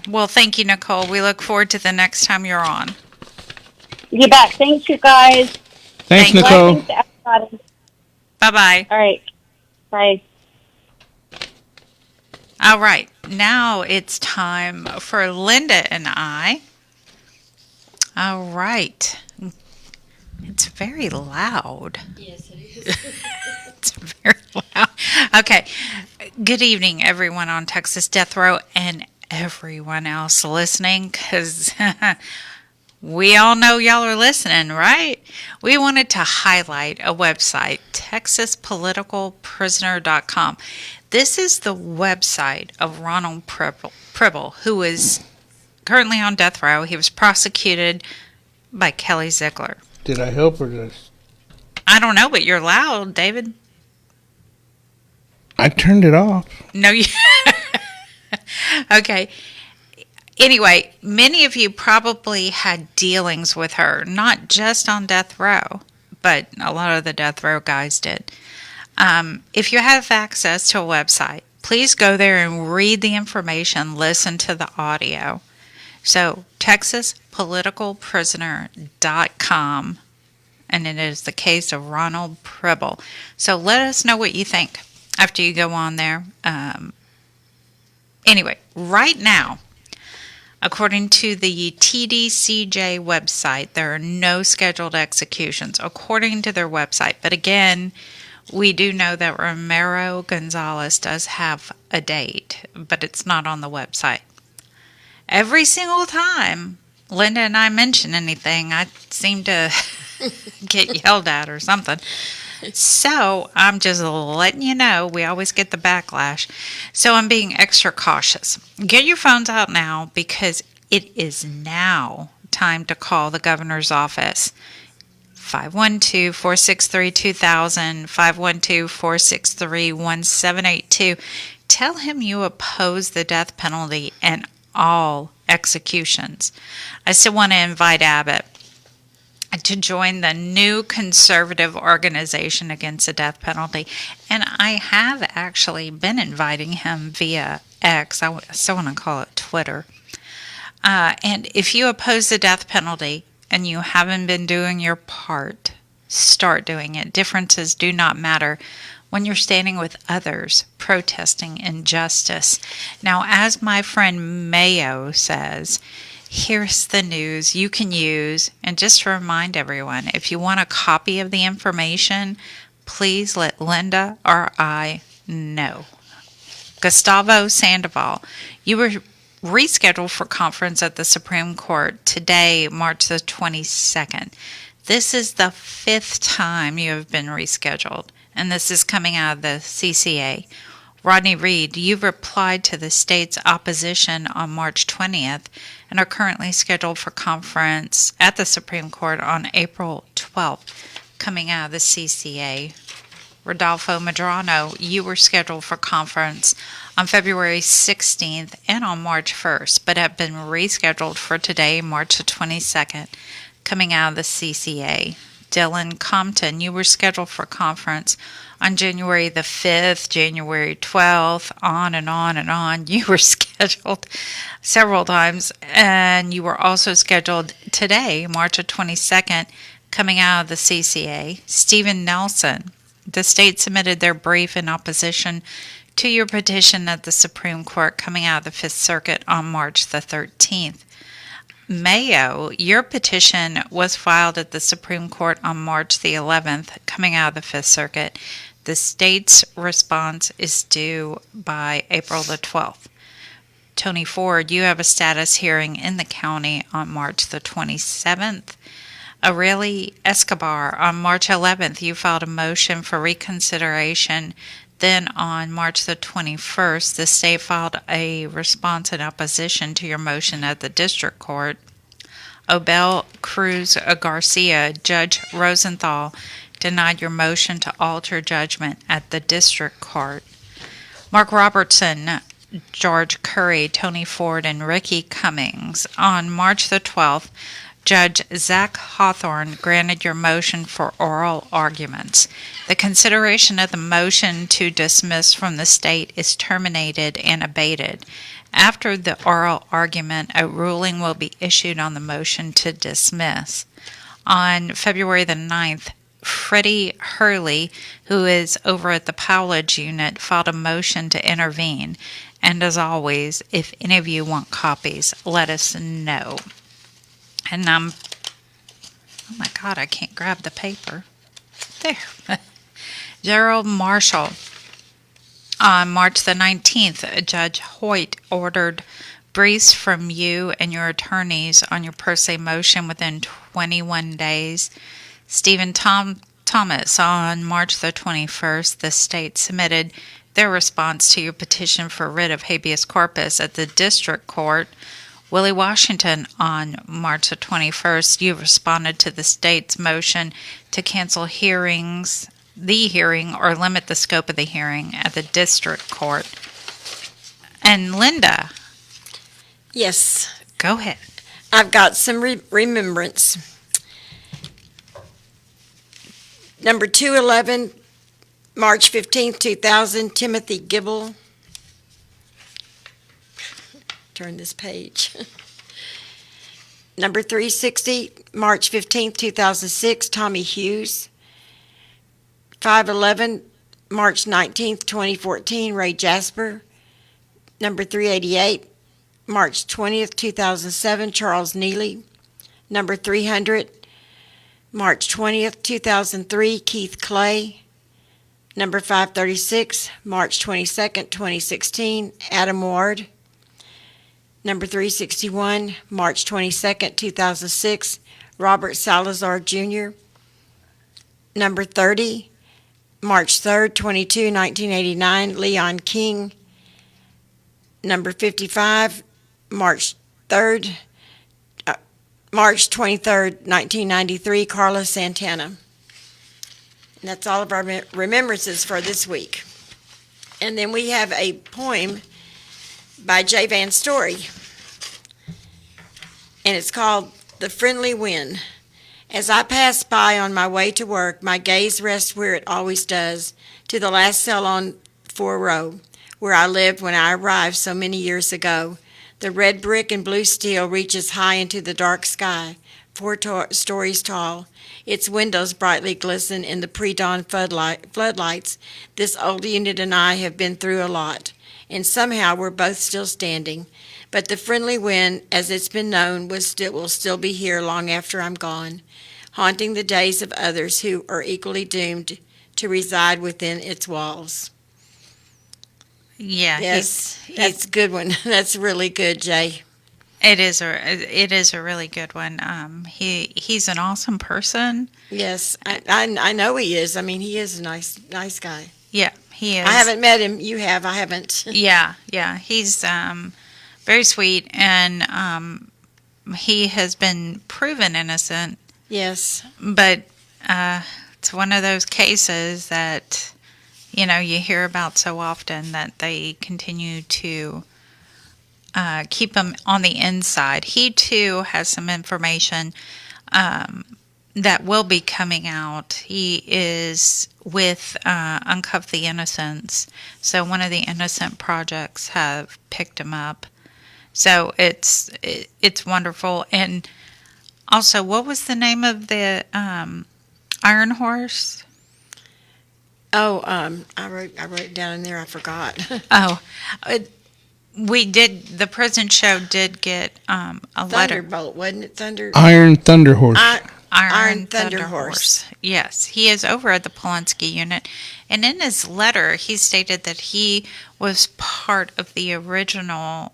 Well, thank you, Nicole. We look forward to the next time you're on. You bet. Thanks, you guys. Thanks, Nicole. Blessings to everybody. Bye-bye. All right. Bye. All right. Now it's time for Linda and I. All right. It's very loud. Yes, it is. It's very loud. Okay. Good evening, everyone on Texas Death Row and everyone else listening, because we all know y'all are listening, right? We wanted to highlight a website, TexasPoliticalPrisoner.com. This is the website of Ronald Pribble, who is currently on death row. He was prosecuted by Kelly Ziegler. Did I help or just? I don't know, but you're loud, David. I turned it off. No, you. Okay. Anyway, many of you probably had dealings with her, not just on death row, but a lot of the death row guys did. If you have access to a website, please go there and read the information, listen to the audio. So, TexasPoliticalPrisoner.com, and it is the case of Ronald Pribble. So let us know what you think after you go on there. Anyway, right now, according to the TDCJ website, there are no scheduled executions, according to their website. But again, we do know that Romero Gonzalez does have a date, but it's not on the website. Every single time Linda and I mention anything, I seem to get yelled at or something. So I'm just letting you know, we always get the backlash. So I'm being extra cautious. Get your phones out now, because it is now time to call the governor's office. 512-463-2000, 512-463-1782. Tell him you oppose the death penalty and all executions. I still want to invite Abbott to join the new conservative organization against the death penalty. And I have actually been inviting him via X. I still want to call it Twitter. And if you oppose the death penalty and you haven't been doing your part, start doing it. Differences do not matter when you're standing with others protesting injustice. Now, as my friend Mayo says, here's the news you can use. And just to remind everyone, if you want a copy of the information, please let Linda or I know. Gustavo Sandoval, you were rescheduled for conference at the Supreme Court today, March the 22nd. This is the 5th time you have been rescheduled, and this is coming out of the CCA. Rodney Reed, you replied to the state's opposition on March 20th and are currently scheduled for conference at the Supreme Court on April 12th, coming out of the CCA. Rodolfo Medrano, you were scheduled for conference on February 16th and on March 1st, but have been rescheduled for today, March the 22nd, coming out of the CCA. Dylan Compton, you were scheduled for conference on January the 5th, January 12th, on and on and on. You were scheduled several times, and you were also scheduled today, March the 22nd, coming out of the CCA. Stephen Nelson, the state submitted their brief in opposition to your petition at the Supreme Court coming out of the Fifth Circuit on March the 13th. Mayo, your petition was filed at the Supreme Court on March the 11th, coming out of the Fifth Circuit. The state's response is due by April the 12th. Tony Ford, you have a status hearing in the county on March the 27th. Aureli Escobar, on March 11th, you filed a motion for reconsideration. Then on March the 21st, the state filed a response in opposition to your motion at the district court. Obel Cruz Garcia, Judge Rosenthal denied your motion to alter judgment at the district court. Mark Robertson, George Curry, Tony Ford, and Ricky Cummings. On March the 12th, Judge Zach Hawthorne granted your motion for oral arguments. The consideration of the motion to dismiss from the state is terminated and abated. After the oral argument, a ruling will be issued on the motion to dismiss. On February the 9th, Freddie Hurley, who is over at the Powledge Unit, filed a motion to intervene. And as always, if any of you want copies, let us know. And oh my God, I can't grab the paper. There. Gerald Marshall. On March the 19th, Judge Hoyt ordered briefs from you and your attorneys on your per se motion within 21 days. Stephen Thomas, on March the 21st, the state submitted their response to your petition for writ of habeas corpus at the district court. Willie Washington on March the 21st. You responded to the state's motion to cancel the hearing or limit the scope of the hearing at the district court. And Linda. Yes. Go ahead. I've got some remembrance. Number 211, March 15th, 2000, Timothy Gibble. Turn this page. Number 360, March 15th, 2006, Tommy Hughes. 511, March 19th, 2014, Ray Jasper. Number 388, March 20th, 2007, Charles Neely. Number 300, March 20th, 2003, Keith Clay. Number 536, March 22nd, 2016, Adam Ward. Number 361, March 22nd, 2006, Robert Salazar Jr. Number 30, March 3rd, 1989, Leon King. Number 55, March 23rd, 1993, Carla Santana. And that's all of our remembrances for this week. And then we have a poem by J. Van Story. And it's called The Friendly Wind. As I pass by on my way to work, my gaze rests where it always does, to the last cell on 4 row, where I lived when I arrived so many years ago. The red brick and blue steel reaches high into the dark sky, 4 stories tall. Its windows brightly glisten in the pre-dawn floodlights. This old unit and I have been through a lot, and somehow we're both still standing. But the friendly wind, as it's been known, will still be here long after I'm gone, haunting the days of others who are equally doomed to reside within its walls. Yeah. Yes, that's a good one. That's really good, Jay. It is a really good one. He's an awesome person. Yes, I know he is. I mean, he is a nice guy. Yeah, he is. I haven't met him. You have. I haven't. Yeah. He's very sweet, and he has been proven innocent. Yes. But it's one of those cases that, you hear about so often that they continue to keep him on the inside. He, too, has some information that will be coming out. He is with Uncuff the Innocents. So one of the Innocent Projects have picked him up. So it's wonderful. And also, what was the name of the Iron Horse? Oh, I wrote it down in there. I forgot. The prison show did get a letter. Thunderbolt, wasn't it? Iron Thunder Horse. Iron Thunder Horse. Yes, he is over at the Polensky Unit. And in his letter, he stated that he was part of the original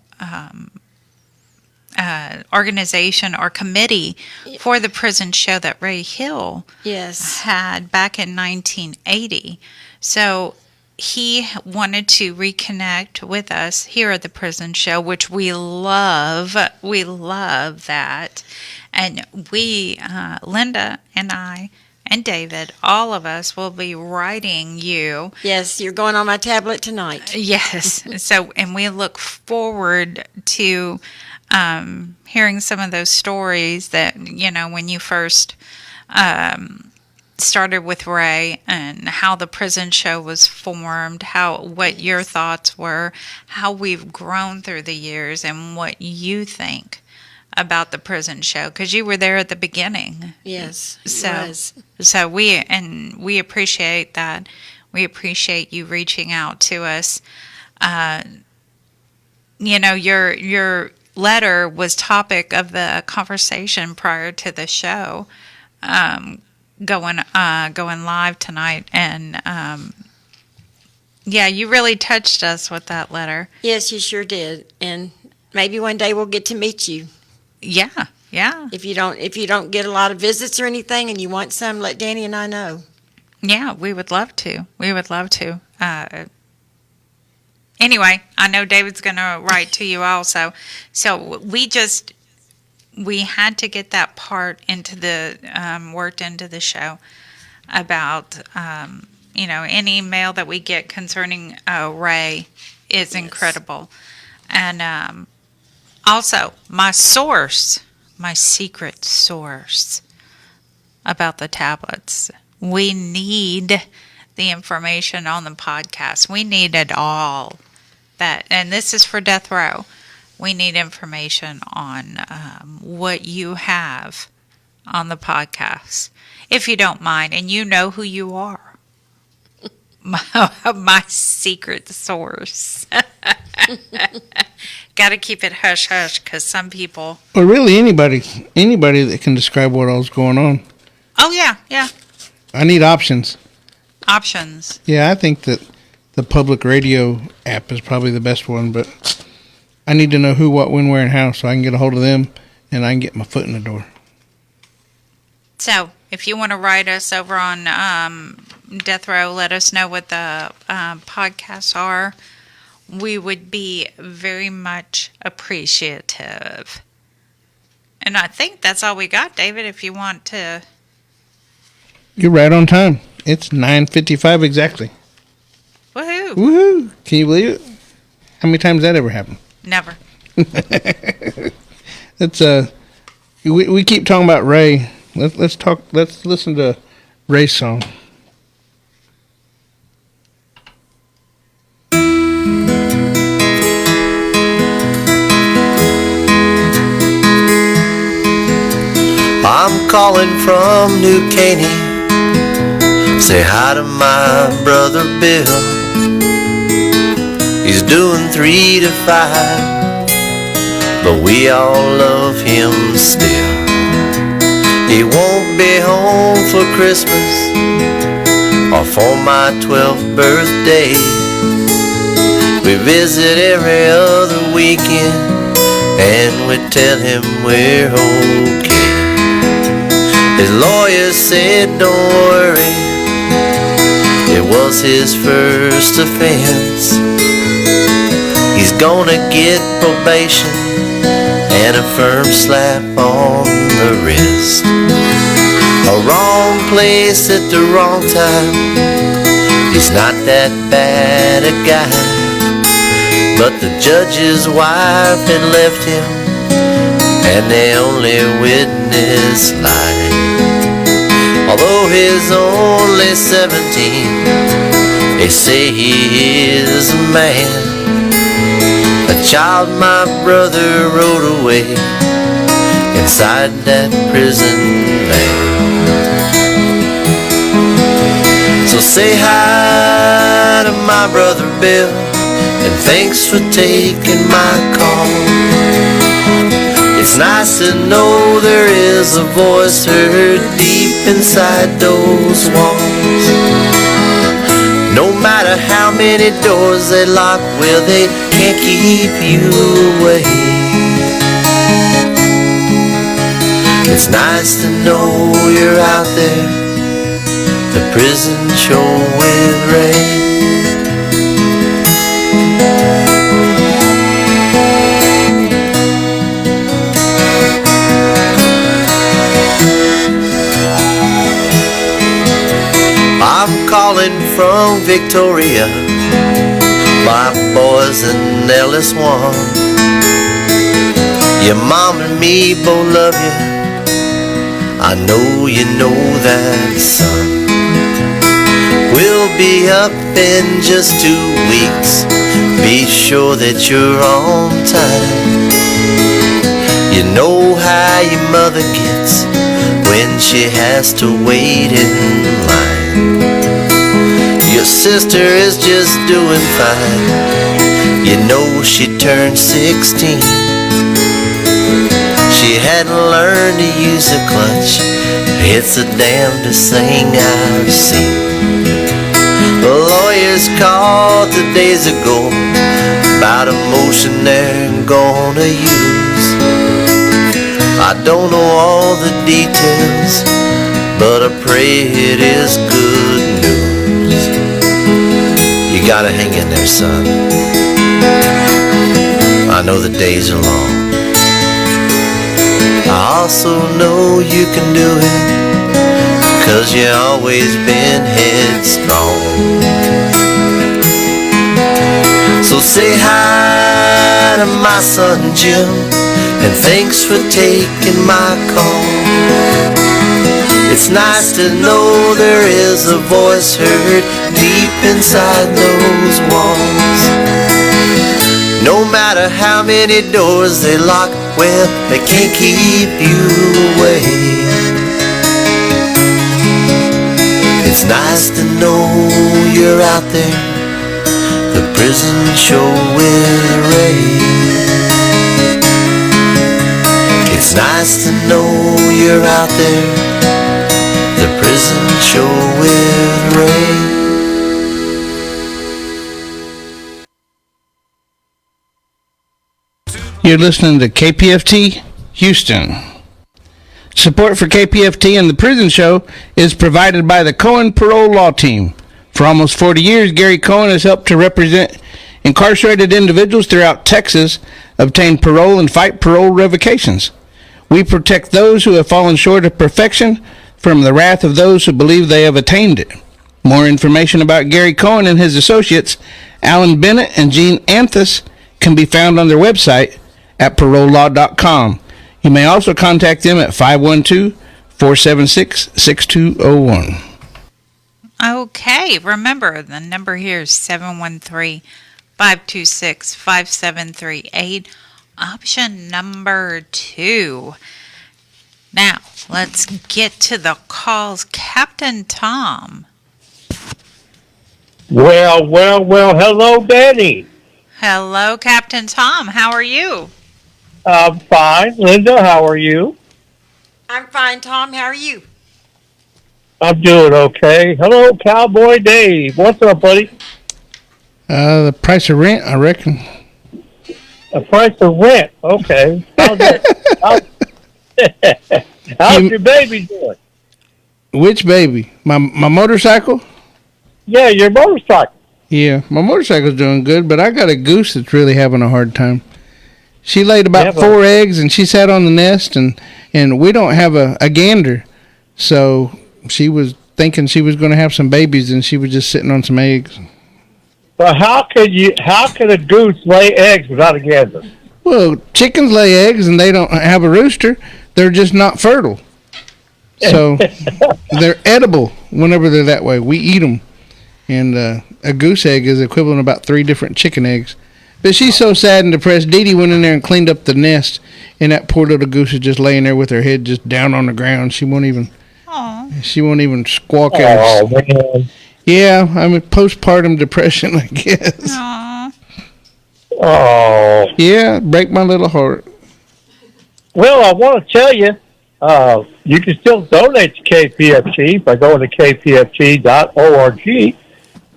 organization or committee for the prison show that Ray Hill had back in 1980. So he wanted to reconnect with us here at the prison show, which we love. We love that. And we, Linda and I and David, all of us will be writing you. Yes, you're going on my tablet tonight. Yes. So, and we look forward to hearing some of those stories that, when you first started with Ray and how the prison show was formed, what your thoughts were, how we've grown through the years, and what you think about the prison show, because you were there at the beginning. Yes, so we appreciate that. We appreciate you reaching out to us. Your letter was topic of the conversation prior to the show going live tonight, and you really touched us with that letter. Yes, you sure did, and maybe one day we'll get to meet you. Yeah. If you don't get a lot of visits or anything, and you want some, let Dani and I know. Yeah, we would love to. anyway, I know David's going to write to you also. So we had to get that part into the, worked into the show about, any email that we get concerning Ray is incredible. And also, my secret source about the tablets. We need the information on the podcast. We need it all. And this is for Death Row. We need information on what you have on the podcast, if you don't mind, and you know who you are. My secret source. Got to keep it hush hush because some people. Well, really, anybody that can describe what all's going on. Oh yeah. I need options. Options. Yeah, I think that the public radio app is probably the best one, but I need to know who, what, when, where, and how, so I can get a hold of them and I can get my foot in the door. So, if you want to write us over on Death Row, let us know what the podcasts are. We would be very much appreciative. And I think that's all we got, David, if you want to. You're right on time. It's 9:55 exactly. Woohoo! Woohoo! Can you believe it? How many times that ever happened? Never. That's we keep talking about Ray. Let's talk. Let's listen to Ray's song. I'm calling from New Caney. Say hi to my brother Bill. He's doing 3 to 5, but we all love him still. He won't be home for Christmas or for my 12th birthday. We visit every other weekend and we tell him we're okay. His lawyer said don't worry, it was his first offense. He's gonna get probation and a firm slap on the wrist. A wrong place at the wrong time. He's not that bad a guy, but the judge's wife had left him and the only witness lied. Although he's only 17, they say he is a man. A child my brother rode away inside that prison van. So say hi to my brother Bill, and thanks for taking my call. It's nice to know there is a voice heard deep inside those walls. No matter how many doors they lock, well, they can't keep you away. It's nice to know you're out there, the prison show with Ray. I'm calling from Victoria, my boys in Ellis One. Your mom and me both love you, I know you know that, son. We'll be up in just 2 weeks, be sure that you're on time. You know how your mother gets when she has to wait in line. Your sister is just doing fine. You know she turned 16. She hadn't learned to use a clutch. It's the damnedest thing I've seen. The lawyers called 2 days ago about a motion they're gonna use. I don't know all the details, but I pray it is good news. You gotta hang in there, son. I know the days are long. I also know you can do it, 'cause you always been headstrong. So say hi to my son Jim, and thanks for taking my call. It's nice to know there is a voice heard deep inside those walls. No matter how many doors they lock, well, they can't keep you away. It's nice to know you're out there, the prison show with Ray. It's nice to know you're out there, the prison show with Ray. You're listening to KPFT Houston. Support for KPFT and the Prison Show is provided by the Cohen Parole Law Team. For almost 40 years, Gary Cohen has helped to represent incarcerated individuals throughout Texas obtain parole and fight parole revocations. We protect those who have fallen short of perfection from the wrath of those who believe they have attained it. More information about Gary Cohen and his associates, Alan Bennett and Gene Anthus, can be found on their website at parolelaw.com. You may also contact them at 512-476-6201. Okay, remember the number here is 713-526-5738, option number 2. Now, let's get to the calls. Captain Tom. Well, hello, Dani. Hello, Captain Tom. How are you? I'm fine. Linda, how are you? I'm fine, Tom. How are you? I'm doing okay. Hello, Cowboy Dave. What's up, buddy? The price of rent, I reckon. The price of rent. Okay. How's your baby doing? Which baby? My motorcycle? Yeah, your motorcycle. Yeah, my motorcycle's doing good, but I got a goose that's really having a hard time. She laid about 4 eggs, and she sat on the nest, and we don't have a gander. So she was thinking she was going to have some babies, and she was just sitting on some eggs. But how can a goose lay eggs without a gander? Well, chickens lay eggs, and they don't have a rooster. They're just not fertile. So they're edible whenever they're that way. We eat them. And a goose egg is equivalent to about 3 different chicken eggs. But she's so sad and depressed. Dee Dee went in there and cleaned up the nest, and that poor little goose is just laying there with her head just down on the ground. She won't even squawk at us. Oh, man. Yeah, I mean, postpartum depression, I guess. Aww. Oh. Yeah, break my little heart. Well, I want to tell you, you can still donate to KPFT by going to kpft.org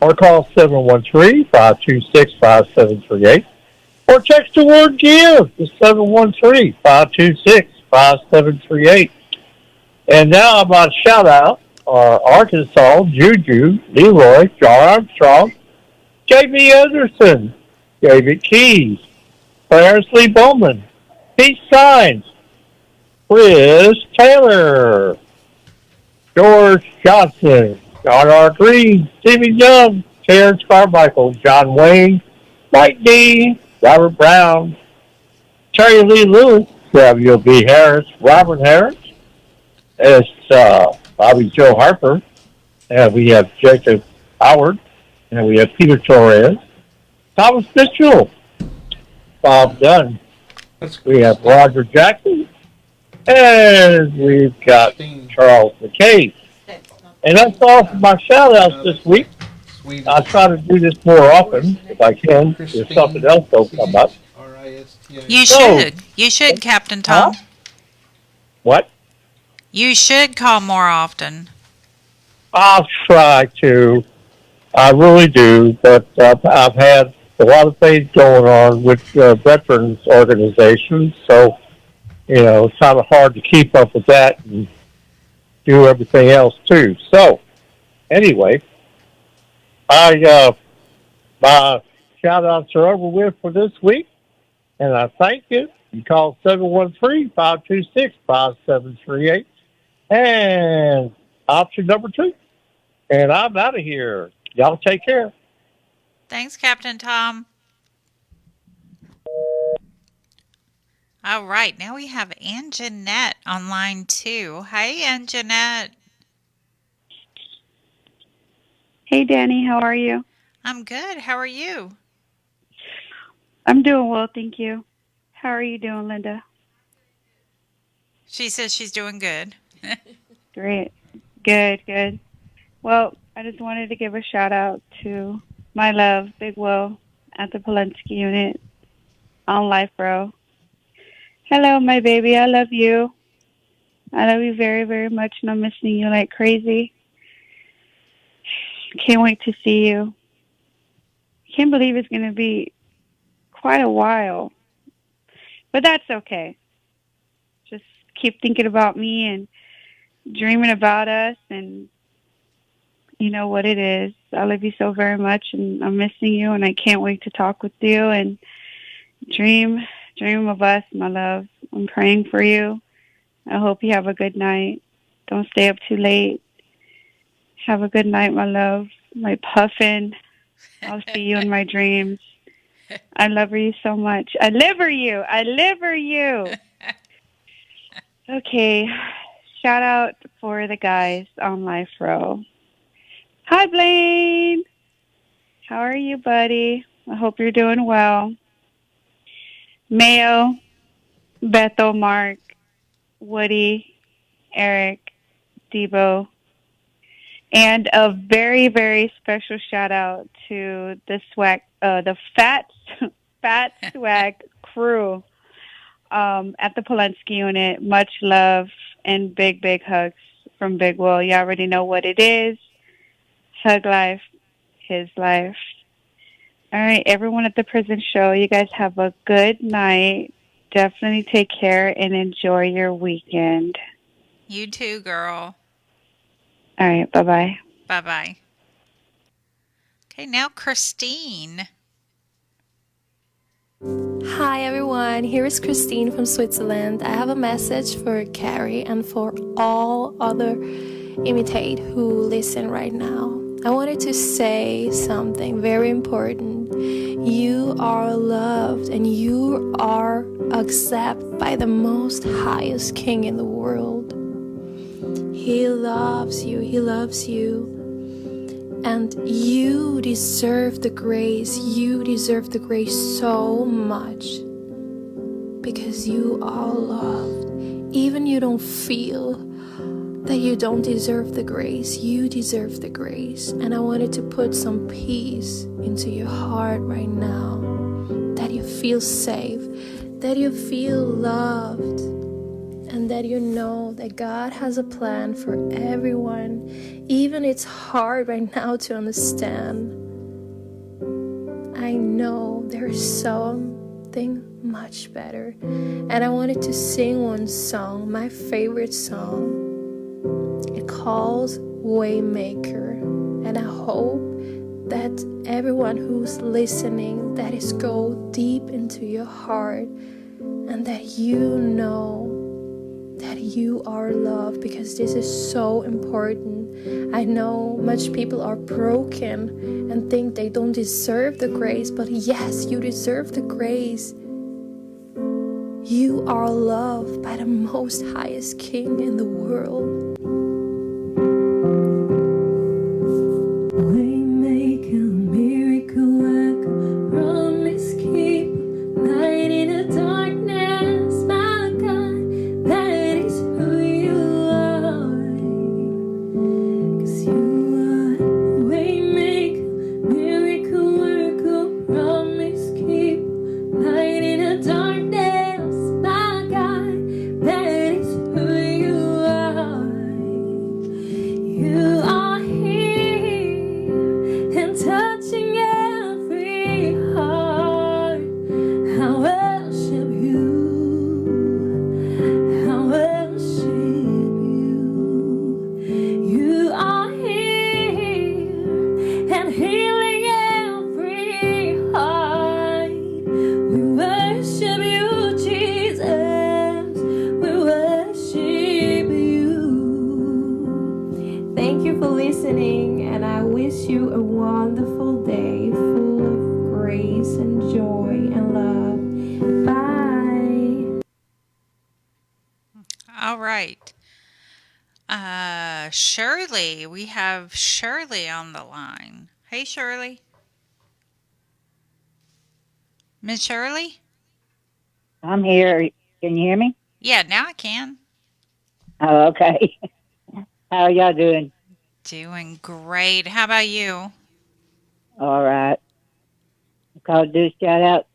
or call 713-526-5738 or text the word GIVE to 713-526-5738. And now I'm about to shout out Arkansas, Juju, Leroy, John Armstrong, J.B. Anderson, David Keys, Clarence Lee Bowman, Pete Signs, Chris Taylor, George Johnson, John R. Green, Stevie Young, Terrence Carmichael, John Wayne, Mike D, Robert Brown, Terry Lee Lewis, Samuel B. Harris, Robert Harris, it's Bobby Joe Harper, and we have Jacob Howard, and we have Peter Torres, Thomas Mitchell, Bob Dunn. We have Roger Jackson, and we've got Charles McKay. And that's all for my shout-outs this week. I'll try to do this more often if I can, if something else will come up. You should. You should, Captain Tom. What? You should call more often. I'll try to. I really do, but I've had a lot of things going on with veterans organizations, so, it's kind of hard to keep up with that and do everything else, too. So, anyway, I My shout-outs are over with for this week, and I thank you. You call 713-526-5738, and option number 2. And I'm out of here. Y'all take care. Thanks, Captain Tom. All right, now we have Anjanette on line 2. Hey, Anjanette. Hey, Dani, how are you? I'm good. How are you? I'm doing well, thank you. How are you doing, Linda? She says she's doing good. Great. Good. Well, I just wanted to give a shout out to my love, Big Will, at the Polensky Unit on Life Row. Hello, my baby. I love you. I love you very, very much, and I'm missing you like crazy. Can't wait to see you. Can't believe it's going to be quite a while. But that's okay. Just keep thinking about me and dreaming about us, and you know what it is. I love you so very much, and I'm missing you, and I can't wait to talk with you and dream of us, my love. I'm praying for you. I hope you have a good night. Don't stay up too late. Have a good night, my love. My puffin. I'll see you in my dreams. I love you so much. I liver you. Okay. Shout out for the guys on Life Row. Hi, Blaine. How are you, buddy? I hope you're doing well. Mayo, Beto, Mark, Woody, Eric, Debo, and a very, very special shout out to the Fat Swag crew at the Polensky Unit. Much love and big, big hugs from Big Will. You already know what it is. Hug life, his life. All right, everyone at the prison show, you guys have a good night. Definitely take care and enjoy your weekend. You too, girl. All right, bye-bye. Bye-bye. Okay, now Christine. Hi everyone, here is Christine from Switzerland. I have a message for Carrie and for all other Imitate who listen right now. I wanted to say something very important. You are loved and you are accepted by the most highest king in the world. He loves you. And you deserve the grace. You deserve the grace so much. Because you are loved. Even you don't feel that you don't deserve the grace. You deserve the grace. And I wanted to put some peace into your heart right now. That you feel safe. That you feel loved. And that you know that God has a plan for everyone. Even it's hard right now to understand. I know there's something much better. And I wanted to sing one song, my favorite song. It calls Waymaker. And I hope that everyone who's listening, that is go deep into your heart. And that you know that you are loved, because this is so important. I know much people are broken and think they don't deserve the grace, but yes, you deserve the grace. You are loved by the most highest king in the world. Waymaker, miracle worker, promise keep, light in the darkness, my God, that is who you are. 'Cause you are waymaker, miracle worker, promise keep, light in the darkness, my God, that is who you are. right. Shirley, we have Shirley on the line. Hey, Shirley. Miss Shirley? I'm here. Can you hear me? Yeah, now I can. Oh, okay. How are y'all doing? Doing great. How about you? All right. I called to do a shout out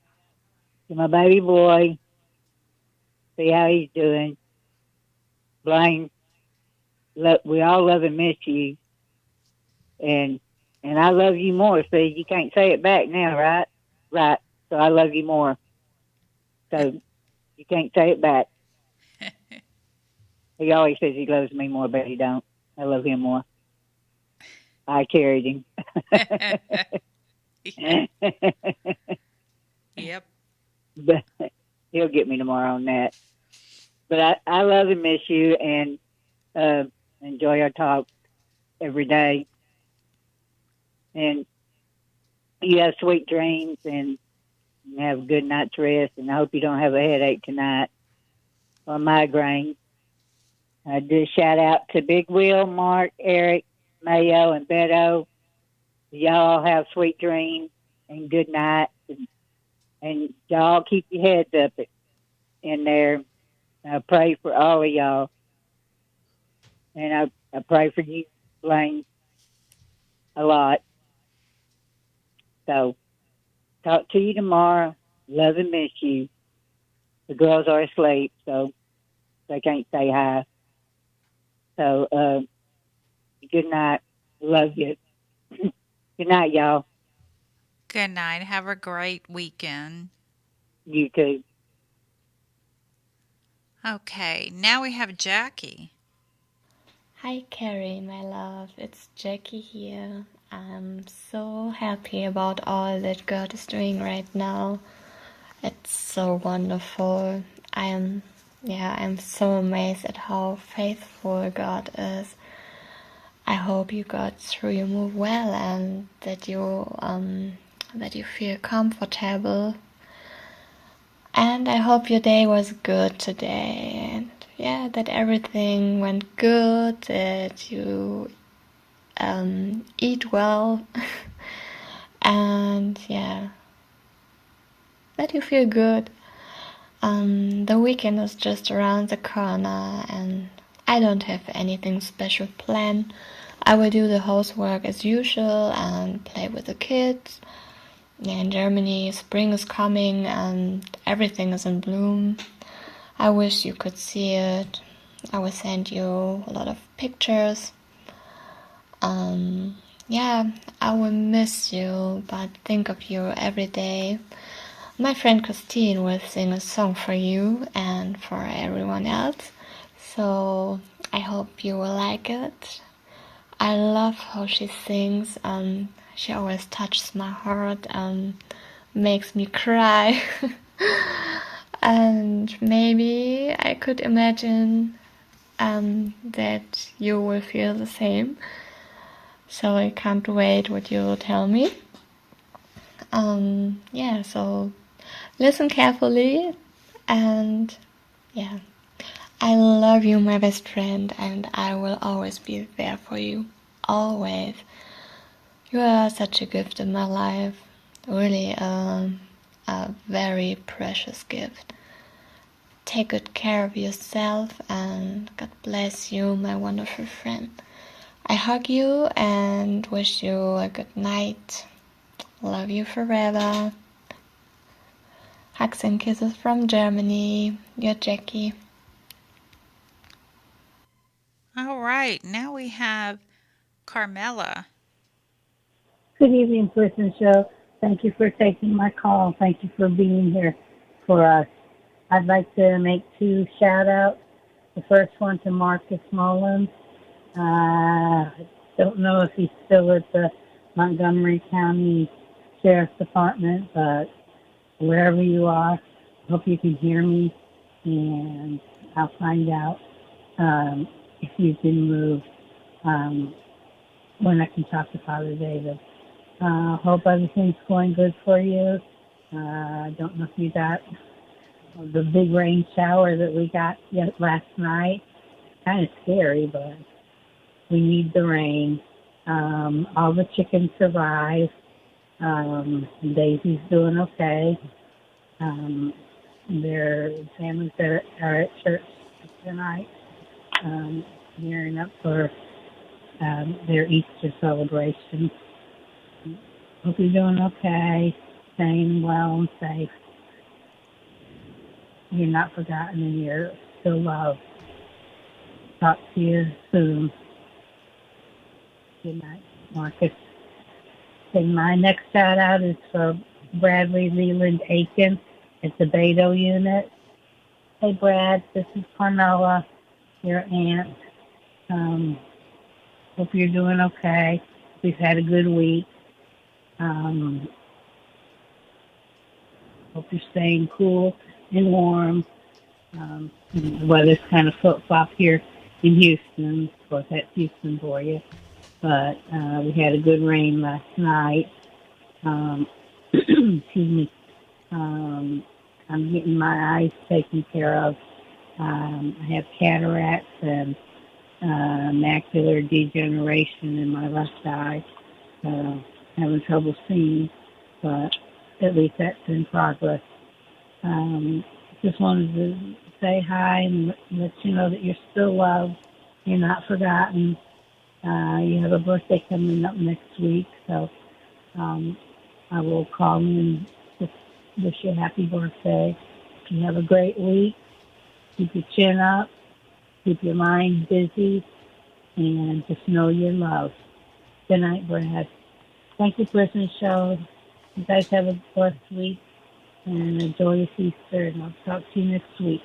to my baby boy. See how he's doing. Blaine, we all love and miss you. And I love you more. See, you can't say it back now, right? Right. So I love you more. So you can't say it back. He always says he loves me more, but he don't. I love him more. I carried him. Yep. But he'll get me tomorrow on that. But I love and miss you, and enjoy our talk every day. And you have sweet dreams, and have a good night's rest. And I hope you don't have a headache tonight or migraine. I do shout out to Big Will, Mark, Eric, Mayo, and Beto. Y'all have sweet dreams and good night. And y'all keep your heads up in there. I pray for all of y'all. And I pray for you, Blaine, a lot. So, talk to you tomorrow. Love and miss you. The girls are asleep, so they can't say hi. So, good night. Love you. Good night, y'all. Good night. Have a great weekend. You too. Okay, now we have Jackie. Hi Carrie, my love, it's Jackie here. I'm so happy about all that God is doing right now. It's so wonderful. I'm so amazed at how faithful God is. I hope you got through your move well and that you feel comfortable. And I hope your day was good today, and that everything went good, that you eat well, and that you feel good. The weekend is just around the corner, and I don't have anything special planned. I will do the housework as usual and play with the kids. In Germany, spring is coming and everything is in bloom. I wish you could see it. I will send you a lot of pictures. I will miss you, but think of you every day. My friend Christine will sing a song for you and for everyone else. So I hope you will like it. I love how she sings. She always touches my heart and makes me cry. And maybe I could imagine that you will feel the same. So I can't wait what you will tell me. So listen carefully, and I love you, my best friend, and I will always be there for you. Always. You are such a gift in my life. Really a very precious gift. Take good care of yourself, and God bless you, my wonderful friend. I hug you and wish you a good night. Love you forever. Hugs and kisses from Germany. Your Jackie. All right, now we have Carmela. Good evening, Prison Show. Thank you for taking my call. Thank you for being here for us. I'd like to make 2 shout-outs. The first one to Marcus Mullins. I don't know if he's still at the Montgomery County Sheriff's Department, but wherever you are, I hope you can hear me, and I'll find out if you've been moved when I can talk to Father David. Hope everything's going good for you. I don't know if you got the big rain shower that we got last night. kind of scary, but we need the rain. All the chickens survive. Daisy's doing okay. Their families that are at church tonight, gearing up for their Easter celebration. Hope you're doing okay, staying well and safe. You're not forgotten and you're still loved. Talk to you soon. Good night, Marcus. And my next shout out is for Bradley Leland Aiken at the Beto Unit. Hey Brad, this is Carmela, your aunt. Hope you're doing okay. We've had a good week. Hope you're staying cool and warm. The weather's kind of flip-flop here in Houston. Of course, that's Houston for you. But we had a good rain last night. Excuse me. I'm getting my eyes taken care of. I have cataracts and macular degeneration in my left eye. Having trouble seeing, but at least that's in progress. Just wanted to say hi and let you know that you're still loved. You're not forgotten. You have a birthday coming up next week, so I will call you and just wish you a happy birthday. You have a great week. Keep your chin up. Keep your mind busy. And just know you're loved. Good night, Brad. Thank you, Prison Show. You guys have a blessed week and a joyous Easter, and I'll talk to you next week.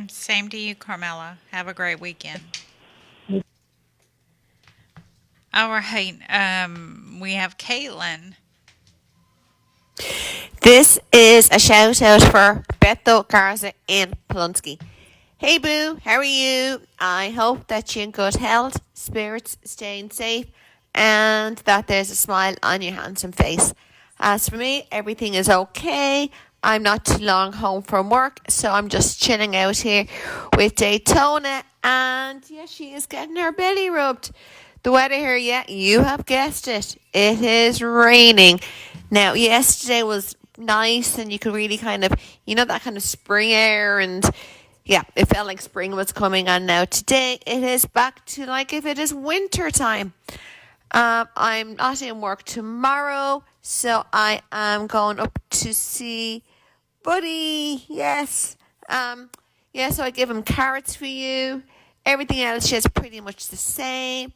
Same to you, Carmela. Have a great weekend. All right. We have Caitlin. This is a shout out for Beto Garza in Polunsky. Hey Boo, how are you? I hope that you're in good health, spirits, staying safe, and that there's a smile on your handsome face. As for me, everything is okay. I'm not too long home from work, so I'm just chilling out here with Daytona, and yeah, she is getting her belly rubbed. The weather here, yeah, you have guessed it. It is raining. Now, yesterday was nice, and you could really kind of, that kind of spring air, and yeah, it felt like spring was coming. And now today, it is back to like if it is winter time. I'm not in work tomorrow, so I am going up to see Buddy. Yes. So I give him carrots for you. Everything else is pretty much the same.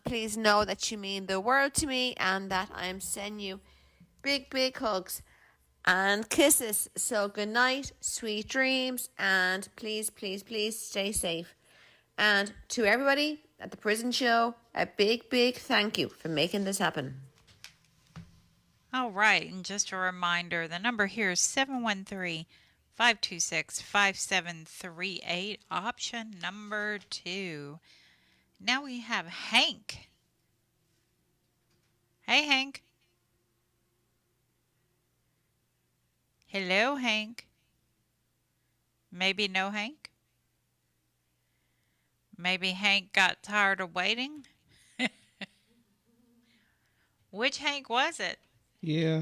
Please know that you mean the world to me and that I'm sending you big, big hugs and kisses. So good night, sweet dreams, and please, please, please stay safe. And to everybody at the Prison Show, a big, big thank you for making this happen. All right, and just a reminder, the number here is 713-526-5738, option number 2. Now we have Hank. Hey, Hank. Hello, Hank. Maybe no Hank? Maybe Hank got tired of waiting? Which Hank was it? Yeah. I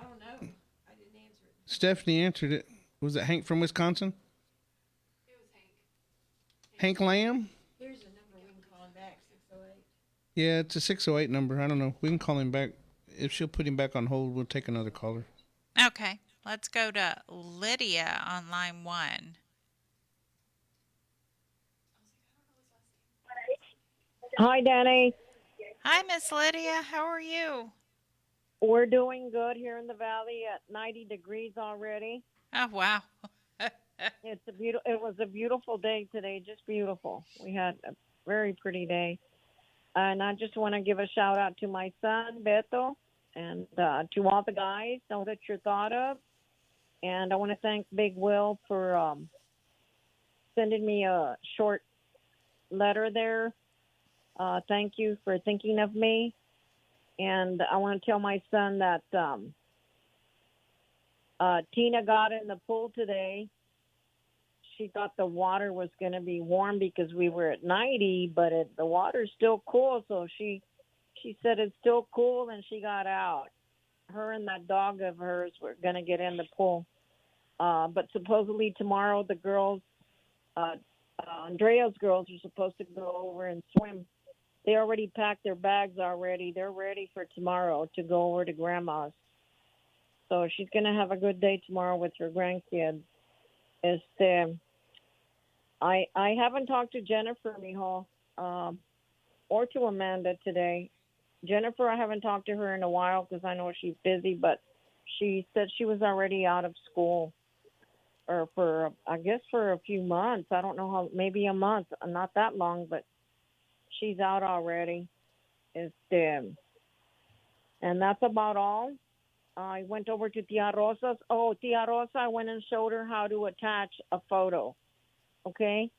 don't know. I didn't answer it. Stephanie answered it. Was it Hank from Wisconsin? It was Hank. Hank Lamb? Here's a number we can call him back, 608. Yeah, it's a 608 number. I don't know. We can call him back. If she'll put him back on hold, we'll take another caller. Okay. Let's go to Lydia on line 1. Hi, Dani. Hi, Miss Lydia. How are you? We're doing good here in the valley at 90 degrees already. Oh, wow. It was a beautiful day today, just beautiful. We had a very pretty day. And I just want to give a shout out to my son, Beto, and to all the guys. Know that you're thought of. And I want to thank Big Will for sending me a short letter there. Thank you for thinking of me. And I want to tell my son that Tina got in the pool today. she thought the water was going to be warm because we were at 90, but the water's still cool. So she said it's still cool, and she got out. Her and that dog of hers were going to get in the pool. But supposedly tomorrow the girls, Andrea's girls, are supposed to go over and swim. They already packed their bags already. They're ready for tomorrow to go over to Grandma's. So she's going to have a good day tomorrow with her grandkids. I haven't talked to Jennifer, mijo, or to Amanda today. Jennifer, I haven't talked to her in a while because I know she's busy, but she said she was already out of school, or for a few months. I don't know how, maybe a month, not that long, but she's out already. And that's about all. I went over to Tia Rosa's. Oh, Tia Rosa, I went and showed her how to attach a photo. Okay?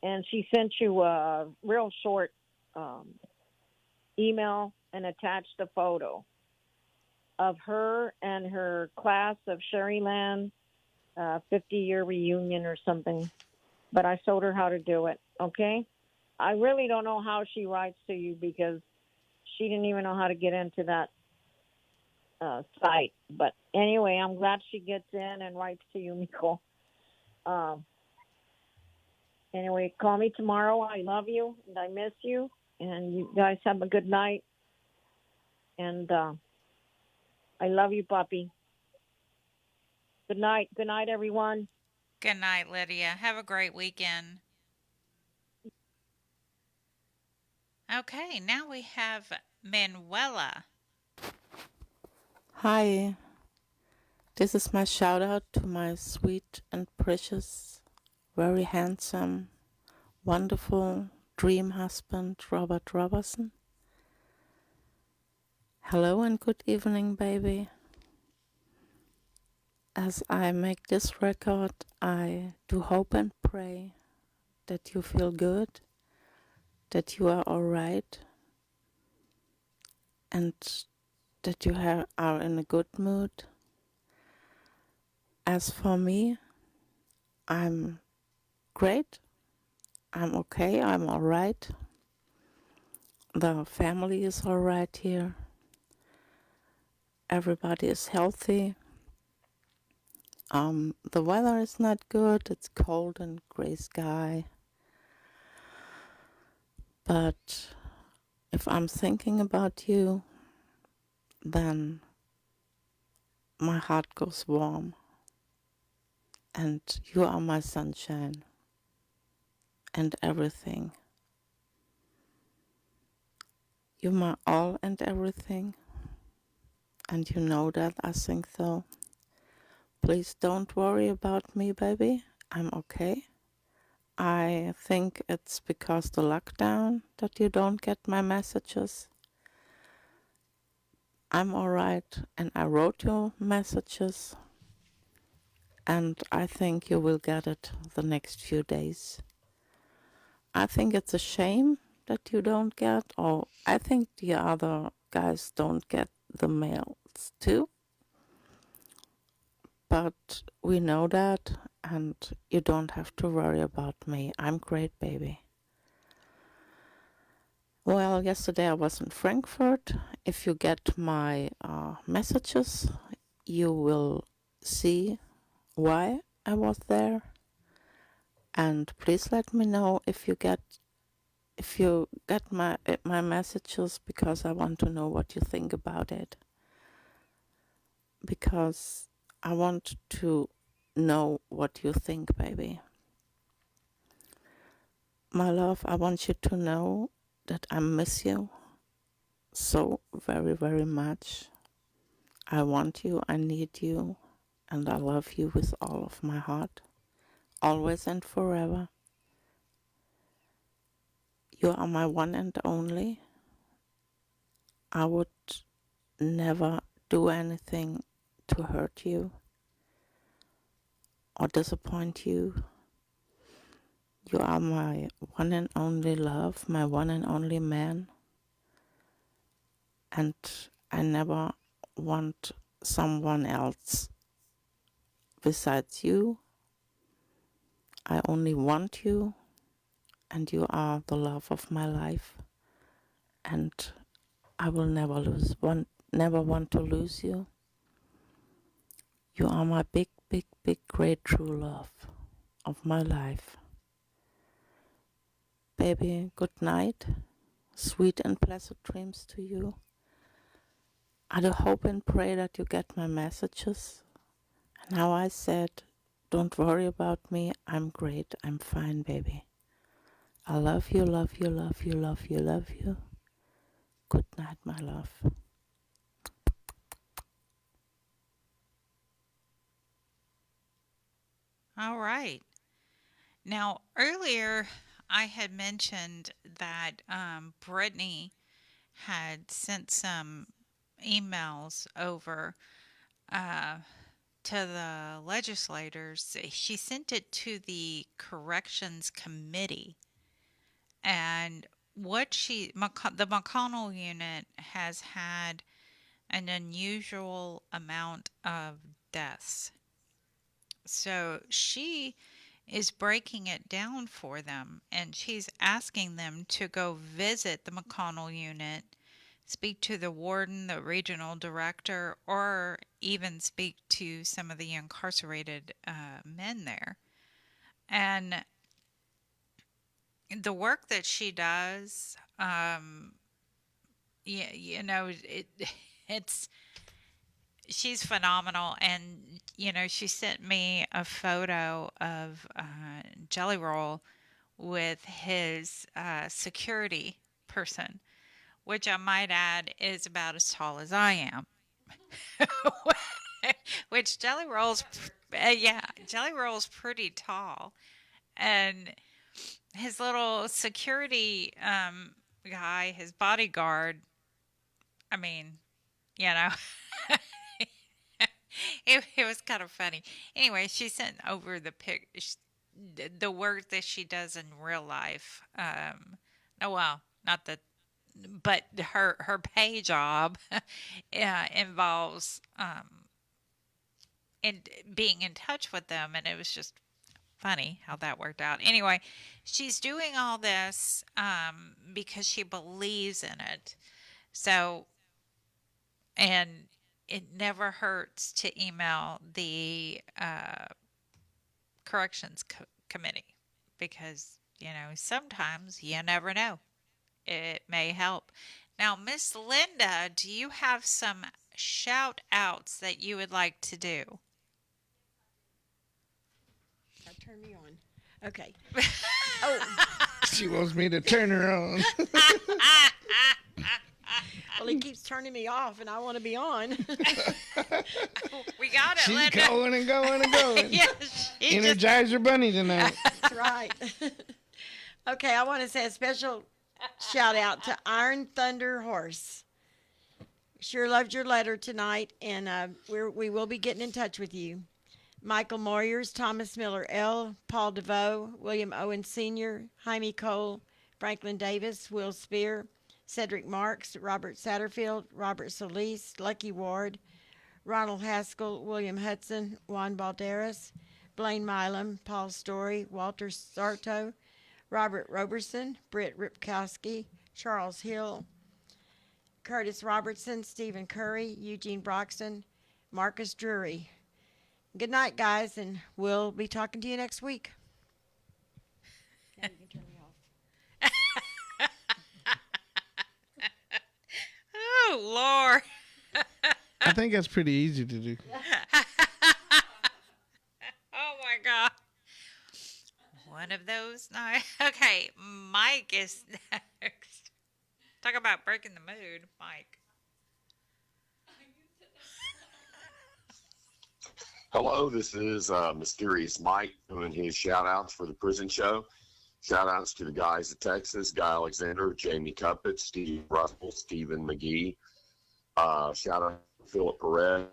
And she sent you a real short email and attached a photo of her and her class of Sherryland 50-year reunion or something. But I showed her how to do it. Okay? I really don't know how she writes to you because she didn't even know how to get into that site. But anyway, I'm glad she gets in and writes to you, Nicole. Anyway, call me tomorrow. I love you and I miss you. And you guys have a good night. And I love you, puppy. Good night. Good night, everyone. Good night, Lydia. Have a great weekend. Okay, now we have Manuela. Hi, this is my shout out to my sweet and precious, very handsome, wonderful dream husband, Robert Robertson. Hello and good evening, baby. As I make this record, I do hope and pray that you feel good, that you are alright, and that you are in a good mood. As for me, I'm great. I'm okay. I'm all right. The family is all right here. Everybody is healthy. The weather is not good. It's cold and gray sky. But if I'm thinking about you, then my heart goes warm. And you are my sunshine and everything. You're my all and everything. And you know that, I think so. Please don't worry about me, baby. I'm okay. I think it's because the lockdown that you don't get my messages. I'm alright, and I wrote your messages. And I think you will get it the next few days. I think it's a shame that you don't get, or I think the other guys don't get the mails too. But we know that, and you don't have to worry about me. I'm great, baby. Well, yesterday I was in Frankfurt. If you get my messages, you will see why I was there. And please let me know if you get my messages, because I want to know what you think about it. Because I want to know what you think, baby. My love, I want you to know that I miss you so very, very much. I want you, I need you, and I love you with all of my heart, always and forever. You are my one and only. I would never do anything to hurt you or disappoint you. You are my one and only love, my one and only man. And I never want someone else besides you. I only want you, and you are the love of my life, and I will never want to lose you. You are my big, big, big, great true love of my life. Baby, good night. Sweet and blessed dreams to you. I do hope and pray that you get my messages. And how I said, don't worry about me. I'm great. I'm fine, baby. I love you, love you, love you, love you, love you. Good night, my love. All right. Now, earlier I had mentioned that Brittany had sent some emails over to the legislators. She sent it to the Corrections Committee. And the McConnell unit has had an unusual amount of deaths. So she is breaking it down for them, and she's asking them to go visit the McConnell unit, speak to the warden, the regional director, or even speak to some of the incarcerated men there. And the work that she does, it's she's phenomenal. And she sent me a photo of Jelly Roll with his security person, which I might add is about as tall as I am. Which Jelly Roll's pretty tall. And his little security guy, his bodyguard, I mean, it was kind of funny. Anyway, she sent over the work that she does in real life. Not that, but her pay job involves in being in touch with them, and it was just funny how that worked out. Anyway, she's doing all this because she believes in it. So, and it never hurts to email the corrections committee because, sometimes you never know. It may help. Now, Miss Linda, do you have some shout outs that you would like to do? Turn me on. Okay. She wants me to turn her on. Well, he keeps turning me off, and I want to be on. We got it, She's Linda. going and going and going. Yes, Energizer Bunny tonight. That's right. Okay, I want to say a special shout out to Iron Thunder Horse. Sure loved your letter tonight, and we will be getting in touch with you. Michael Moyers, Thomas Miller L., Paul DeVoe, William Owen Sr., Jaime Cole, Franklin Davis, Will Spear, Cedric Marks, Robert Satterfield, Robert Solis, Lucky Ward, Ronald Haskell, William Hudson, Juan Balderas, Blaine Milam, Paul Story, Walter Sarto, Robert Robertson, Britt Ripkowski, Charles Hill, Curtis Robertson, Stephen Curry, Eugene Broxton, Marcus Drury. Good night, guys, and we'll be talking to you next week. Now you can turn me off. Oh, Lord. I think that's pretty easy to do. Oh, my God. One of those nights. Okay, Mike is next. Talk about breaking the mood, Mike. Hello, this is Mysterious Mike doing his shout-outs for the prison show. Shout-outs to the guys at Texas, Guy Alexander, Jamie Cuppett, Steve Russell, Stephen McGee. Shout-out to Philip Perez.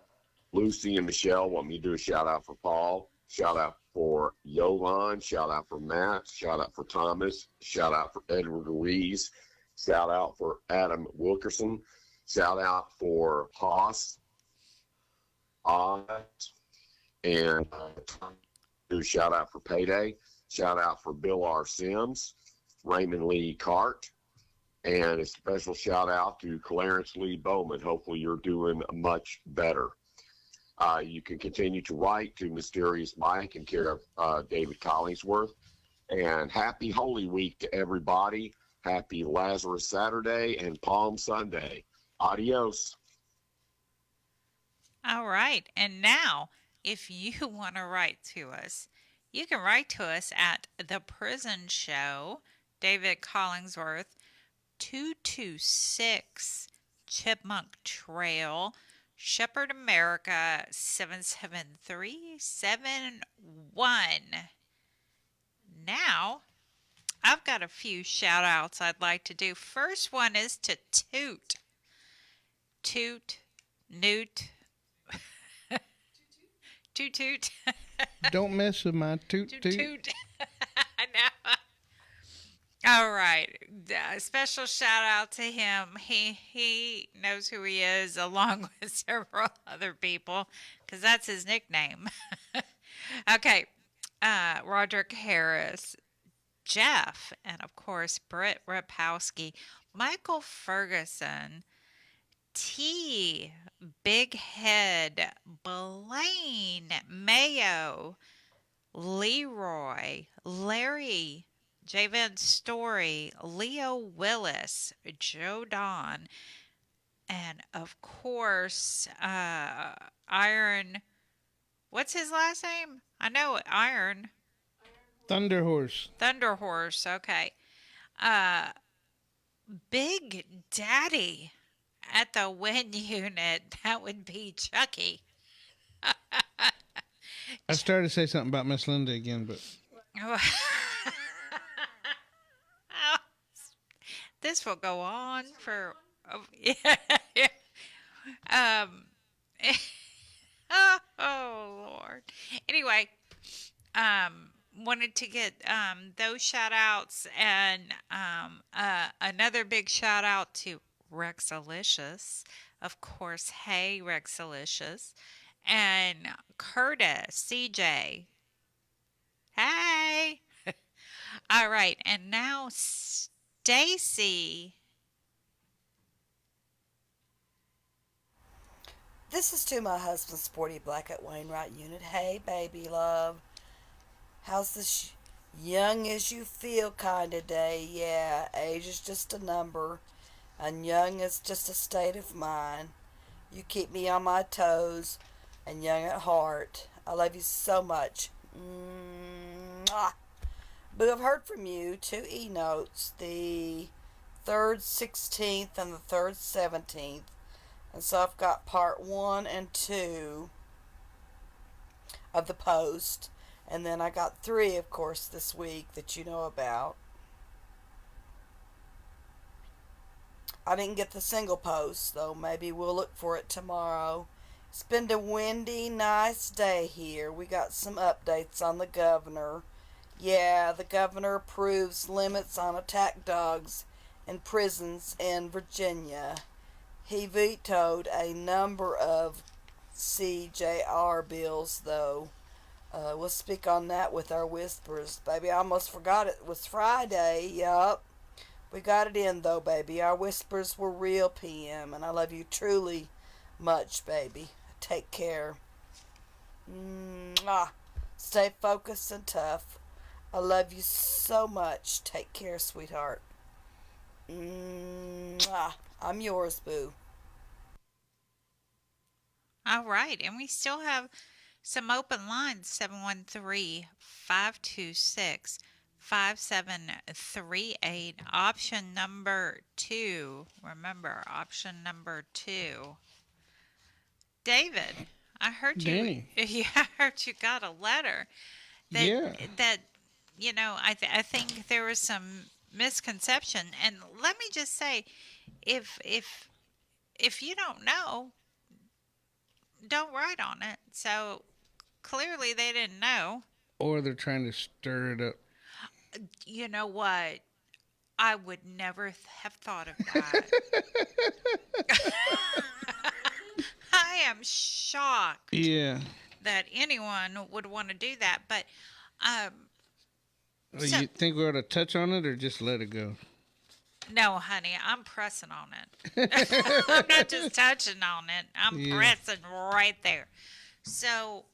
Lucy and Michelle want me to do a shout-out for Paul. Shout-out for Yolan. Shout-out for Matt. Shout-out for Thomas. Shout-out for Edward Ruiz. Shout-out for Adam Wilkerson. Shout-out for Haas. And do a shout out for Payday. Shout out for Bill R. Sims, Raymond Lee Cart, and a special shout out to Clarence Lee Bowman. Hopefully you're doing much better. You can continue to write to Mysterious Mike in care of David Collingsworth. And happy Holy Week to everybody. Happy Lazarus Saturday and Palm Sunday. Adios. All right. And now, if you want to write to us, you can write to us at The Prison Show, David Collingsworth, 226 Chipmunk Trail, Shepherd, America, 77371. Now, I've got a few shout outs I'd like to do. First one is to Toot. Toot, Newt. Toot, toot. Don't mess with my toot toot. Toot. I know. All right. A special shout out to him. He knows who he is, along with several other people, because that's his nickname. Okay. Roderick Harris, Jeff, and of course, Britt Rapowski, Michael Ferguson, T, Big Head, Blaine, Mayo, Leroy, Larry, Javen Story, Leo Willis, Joe Don, and of course, Iron. What's his last name? I know Iron. Thunderhorse. Thunderhorse, okay. Big Daddy at the Win Unit. That would be Chucky. I started to say something about Miss Linda again, but this will go on for oh Lord. Anyway, wanted to get those shout outs, and another big shout out to Rexalicious, of course. Hey Rexalicious, and Curtis, CJ. Hey. All right, and now Stacy. This is to my husband, Sporty Black at Wainwright Unit. Hey, baby love. How's this young as you feel kind of day? Yeah, age is just a number, and young is just a state of mind. You keep me on my toes, and young at heart. I love you so much. Mwah. But I've heard from you 2 e-notes, the 3rd 16th and the 3rd 17th. And so I've got part 1 and 2 of the post. And then I got 3, of course, this week that you know about. I didn't get the single post, though. Maybe we'll look for it tomorrow. It's been a windy, nice day here. We got some updates on the governor. Yeah, the governor approves limits on attack dogs in prisons in Virginia. He vetoed a number of CJR bills, though. We'll speak on that with our whispers. Baby, I almost forgot it was Friday. Yup. We got it in, though, baby. Our whispers were real, PM. And I love you truly much, baby. Take care. Mwah. Stay focused and tough. I love you so much. Take care, sweetheart. Mwah. I'm yours, boo. All right, and we still have some open lines, 713-526-5738. Option number 2. Remember, option number 2. David, I heard you. Dani. Yeah, I heard you got a letter. That, Yeah. That, you know, I think there was some misconception. And let me just say, if you don't know, don't write on it. So clearly they didn't know. Or they're trying to stir it up. You know what? I would never have thought of that. I am shocked Yeah. that anyone would want to do that. But Well, you think we ought to touch on it or just let it go? No, honey, I'm pressing on it. I'm not just touching on it. I'm pressing right there. So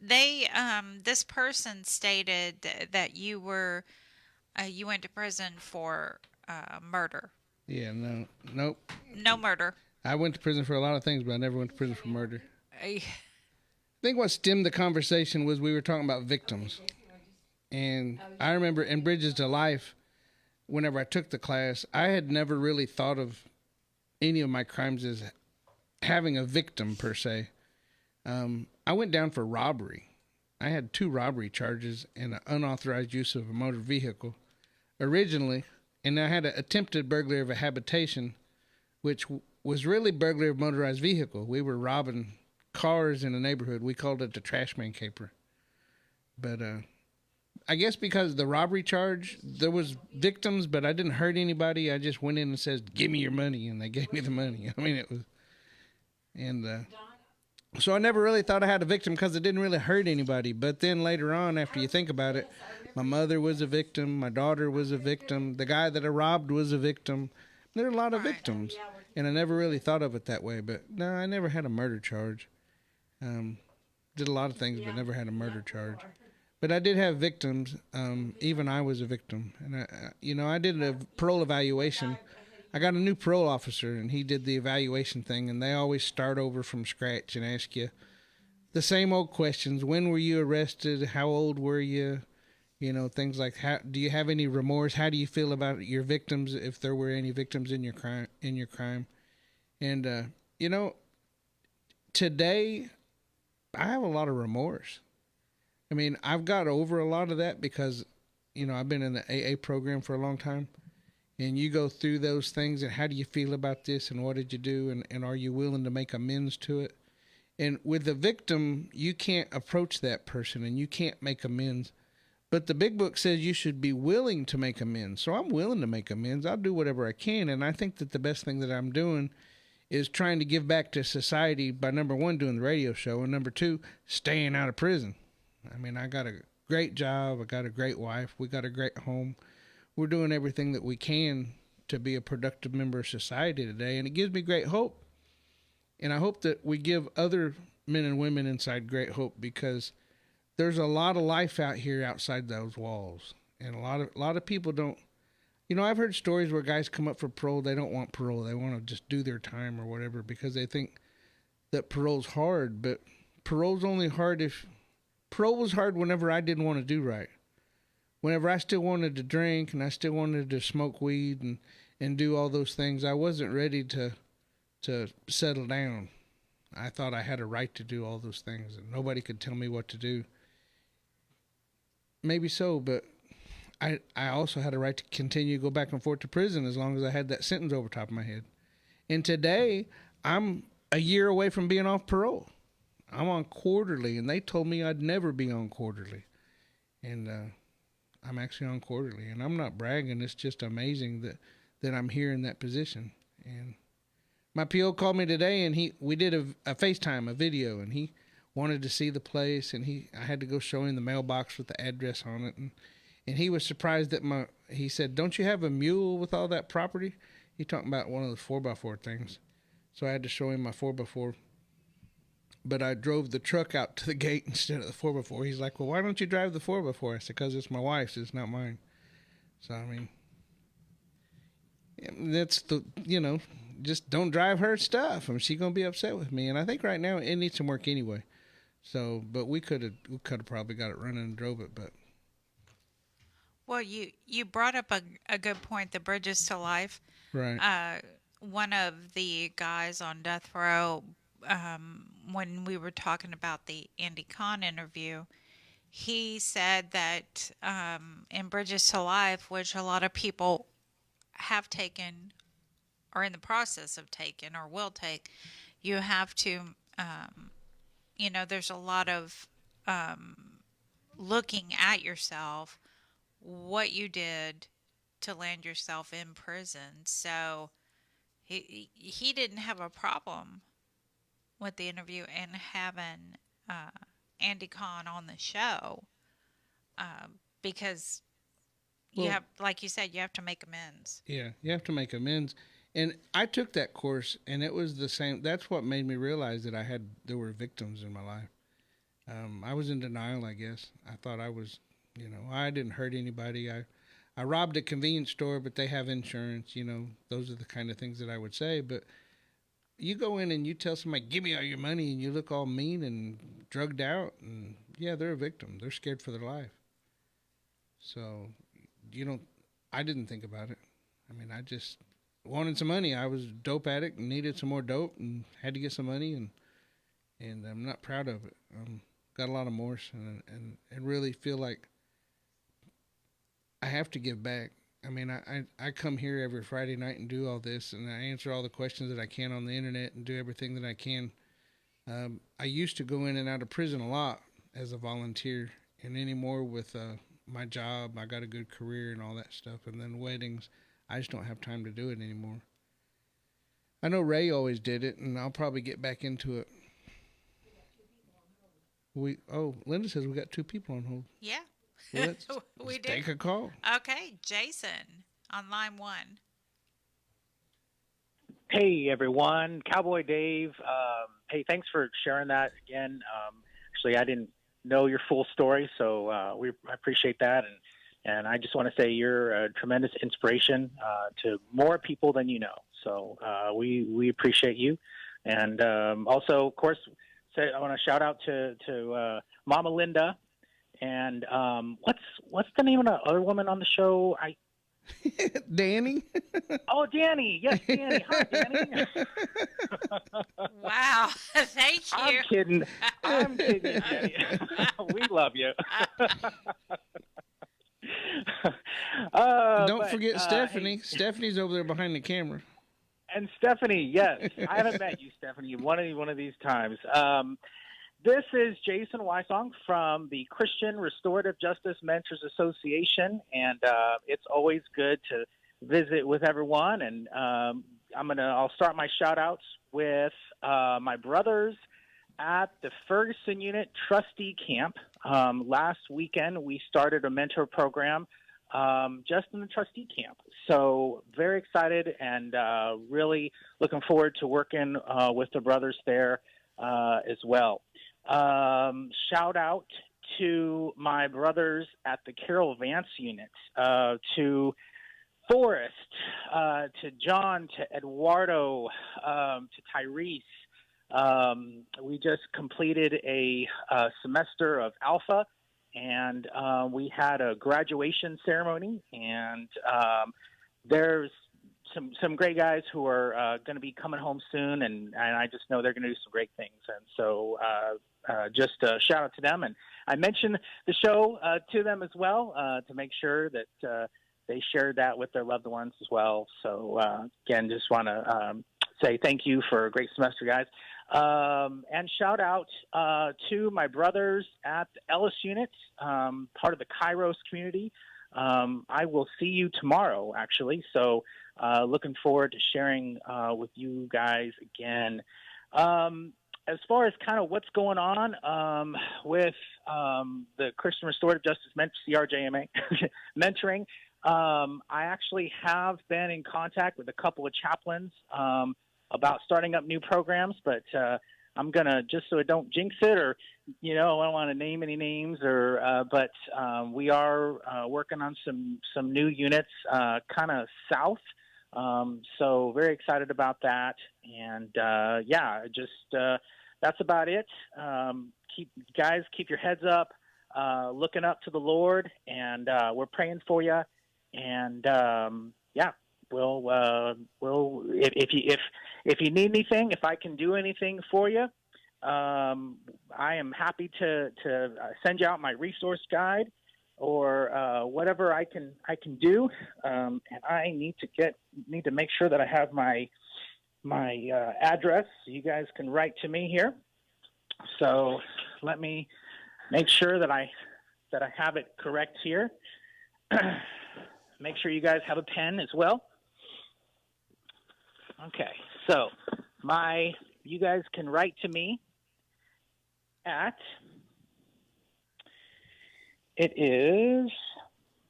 this person stated that you went to prison for murder. Yeah, nope. No murder. I went to prison for a lot of things, but I never went to prison for murder. I think what stemmed the conversation was we were talking about victims. And I remember in Bridges to Life, whenever I took the class, I had never really thought of any of my crimes as having a victim per se. I went down for robbery. I had 2 robbery charges and an unauthorized use of a motor vehicle originally, and I had an attempted burglary of a habitation, which was really burglary of motorized vehicle. We were robbing cars in a neighborhood. We called it the trash man caper. But I guess because the robbery charge, there was victims, but I didn't hurt anybody. I just went in and said, "Give me your money," and they gave me the money. I mean, it was, and so I never really thought I had a victim because it didn't really hurt anybody. But then later on, after you think about it, my mother was a victim, my daughter was a victim, the guy that I robbed was a victim. There are a lot of victims, and I never really thought of it that way. But no, I never had a murder charge. Did a lot of things, but never had a murder charge. But I did have victims. Even I was a victim. And, I did a parole evaluation. I got a new parole officer, and he did the evaluation thing, and they always start over from scratch and ask you the same old questions. When were you arrested? How old were you? Things like, do you have any remorse? How do you feel about your victims, if there were any victims in your crime? And, today I have a lot of remorse. I mean, I've got over a lot of that because, I've been in the AA program for a long time, and you go through those things and how do you feel about this and what did you do and are you willing to make amends to it? And with the victim, you can't approach that person and you can't make amends. But the big book says you should be willing to make amends. So I'm willing to make amends. I'll do whatever I can. And I think that the best thing that I'm doing is trying to give back to society by, number 1, doing the radio show, and number 2, staying out of prison. I mean, I got a great job. I got a great wife. We got a great home. We're doing everything that we can to be a productive member of society today. And it gives me great hope. And I hope that we give other men and women inside great hope, because there's a lot of life out here outside those walls. And a lot of people don't, I've heard stories where guys come up for parole. They don't want parole. They want to just do their time or whatever because they think that parole's hard. But parole's only hard parole was hard whenever I didn't want to do right. Whenever I still wanted to drink and I still wanted to smoke weed and do all those things, I wasn't ready to settle down. I thought I had a right to do all those things and nobody could tell me what to do. Maybe so, but I also had a right to continue to go back and forth to prison as long as I had that sentence over top of my head. And today, I'm a year away from being off parole. I'm on quarterly, and they told me I'd never be on quarterly. And I'm actually on quarterly, and I'm not bragging. It's just amazing that I'm here in that position. And my PO called me today, and we did a FaceTime, a video, and he wanted to see the place, and I had to go show him the mailbox with the address on it, and he was surprised that he said, "Don't you have a mule with all that property?" He talking about one of the 4x4 things. So I had to show him my 4x4. But I drove the truck out to the gate instead of the 4x4. He's like, "Well, why don't you drive the 4x4? I said, "Because it's my wife's, it's not mine." So, I mean, that's just don't drive her stuff. I mean, she's going to be upset with me. And I think right now it needs some work anyway. So, but we could have probably got it running and drove it, but. Well, you brought up a good point, the Bridges to Life. Right. One of the guys on death row, when we were talking about the Andy Kahn interview, he said that in Bridges to Life, which a lot of people have taken or in the process of taking or will take, you have to, there's a lot of looking at yourself, what you did to land yourself in prison. So he didn't have a problem with the interview and having Andy Kahn on the show because you Well- have, like you said, you have to make amends. Yeah, you have to make amends. And I took that course, and it was the same. That's what made me realize that there were victims in my life. I was in denial, I guess. I thought I was, I didn't hurt anybody. I robbed a convenience store, but they have insurance. Those are the kind of things that I would say. But you go in and you tell somebody, give me all your money, and you look all mean and drugged out, and yeah, they're a victim. They're scared for their life. So, I didn't think about it. I mean, I just wanted some money. I was a dope addict and needed some more dope and had to get some money, and I'm not proud of it. Got a lot of remorse and really feel like I have to give back. I mean, I come here every Friday night and do all this, and I answer all the questions that I can on the internet and do everything that I can. I used to go in and out of prison a lot as a volunteer, and anymore with my job, I got a good career and all that stuff, and then weddings, I just don't have time to do it anymore. I know Ray always did it, and I'll probably get back into it. Linda says we got 2 people on hold. Yeah. Well, let's We do. take a call. Okay, Jason on line 1. Hey, everyone. Cowboy Dave. Hey, thanks for sharing that again. Actually, I didn't know your full story, so I appreciate that. And I just want to say you're a tremendous inspiration to more people than you know. So we appreciate you. And also, of course, I want to shout out to Mama Linda. And what's the name of the other woman on the show? Dani. Oh, Dani. Yes, Dani. Hi, Dani. Wow. Thank you. I'm kidding, Dani. We love you. Don't forget Stephanie. Hey. Stephanie's over there behind the camera. And Stephanie, yes. I haven't met you, Stephanie, one of these times. This is Jason Wysong from the Christian Restorative Justice Mentors Association, and it's always good to visit with everyone. And I'll start my shout-outs with my brothers at the Ferguson Unit Trustee Camp. Last weekend, we started a mentor program just in the trustee camp. So very excited and really looking forward to working with the brothers there as well. Shout out to my brothers at the Carol Vance Unit, to Forrest, to John, to Eduardo, to Tyrese. We just completed a semester of Alpha, and we had a graduation ceremony, and there's some great guys who are going to be coming home soon, and I just know they're going to do some great things. And so just a shout out to them. And I mentioned the show to them as well to make sure that they shared that with their loved ones as well. So again, just want to say thank you for a great semester, guys. And shout out to my brothers at the Ellis Unit, part of the Kairos community. I will see you tomorrow, actually. So looking forward to sharing with you guys again. As far as kind of what's going on with the Christian Restorative Justice CRJMA mentoring, I actually have been in contact with a couple of chaplains about starting up new programs, but I'm going to, just so I don't jinx it, or, I don't want to name any names, but we are working on some new units kind of south. So very excited about that. And that's about it. Keep your heads up, looking up to the Lord, and we're praying for you. And we'll if you need anything, if I can do anything for you, I am happy to send you out my resource guide or whatever I can do. And I need to make sure that I have my address so you guys can write to me here. So let me make sure that I have it correct here. Make sure you guys have a pen as well. Okay, so you guys can write to me at It is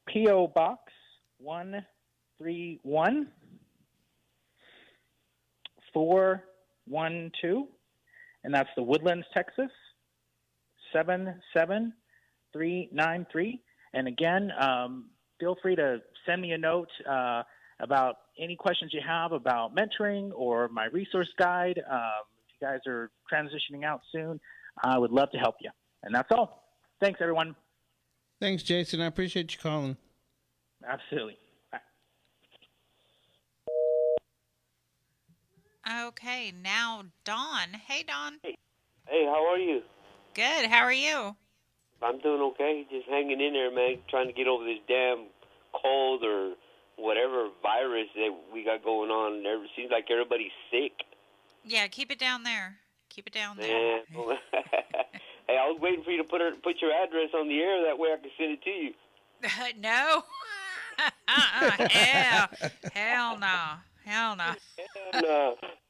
P.O. Box 131 412, and that's the Woodlands, Texas 77393. And again, feel free to send me a note about any questions you have about mentoring or my resource guide. If you guys are transitioning out soon, I would love to help you. And that's all. Thanks, everyone. Thanks, Jason. I appreciate you calling. Absolutely. Bye. Okay, now Dawn. Hey, Dawn. Hey, how are you? Good. How are you? I'm doing okay. Just hanging in there, man. Trying to get over this damn cold or whatever virus that we got going on. It seems like everybody's sick. Yeah, keep it down there. Keep it down there. Man. Hey, I was waiting for you to put your address on the air. That way I can send it to you. No. Hell no. Hell no.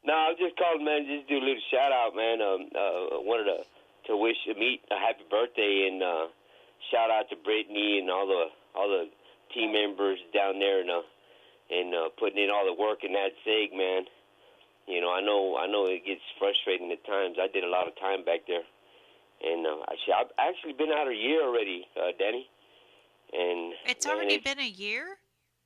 No, I was just calling, man. Just do a little shout out, man. Wanted to wish Amite a happy birthday and shout out to Brittany and all the team members down there and putting in all the work in Ad-Seg, man. You know, I know it gets frustrating at times. I did a lot of time back there, and I've actually been out a year already, Dani. And it's already been a year?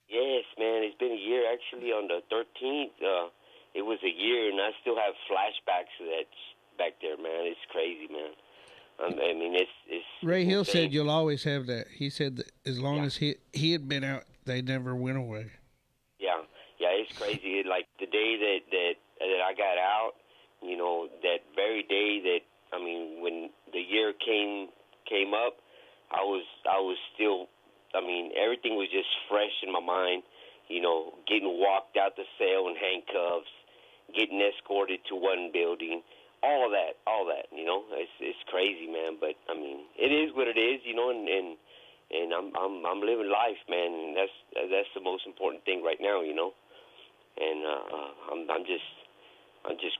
Yes, man. It's been a year. Actually, on the 13th, it was a year, and I still have flashbacks of that back there, man. It's crazy, man. I mean, it's Ray Hill insane. said you'll always have that. He said that as long as he had been out, they never went away. Yeah, it's crazy. Like the day that I got out, you know, that very day that when the year came up, I was still. I mean, everything was just fresh in my mind. You know, getting walked out the cell in handcuffs, getting escorted to one building, all that. You know, it's crazy, man. But I mean, it is what it is. You know, and I'm living life, man. And that's the most important thing right now. You know, and I'm just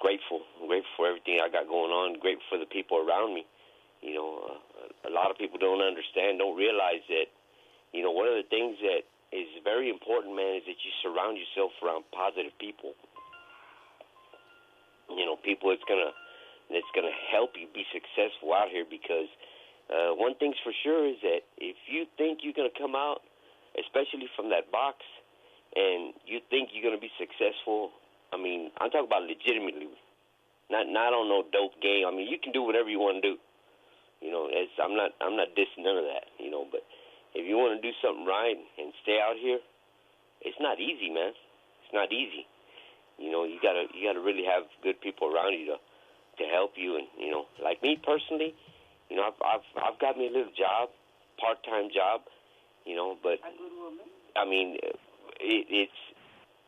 grateful. I'm grateful for everything I got going on. Grateful for the people around me. You know, a lot of people don't understand, don't realize that. You know, one of the things that is very important, man, is that you surround yourself around positive people. You know, people that's gonna help you be successful out here. Because one thing's for sure is that if you think you're gonna come out, especially from that box, and you think you're gonna be successful, I mean, I'm talking about legitimately, not on no dope game. I mean, you can do whatever you want to do. You know, I'm not dissing none of that. You know, but if you want to do something right and stay out here, it's not easy, man. It's not easy. You know, you gotta really have good people around you to help you. And you know, like me personally, you know, I've got me a little job, part-time job. You know, but I mean, it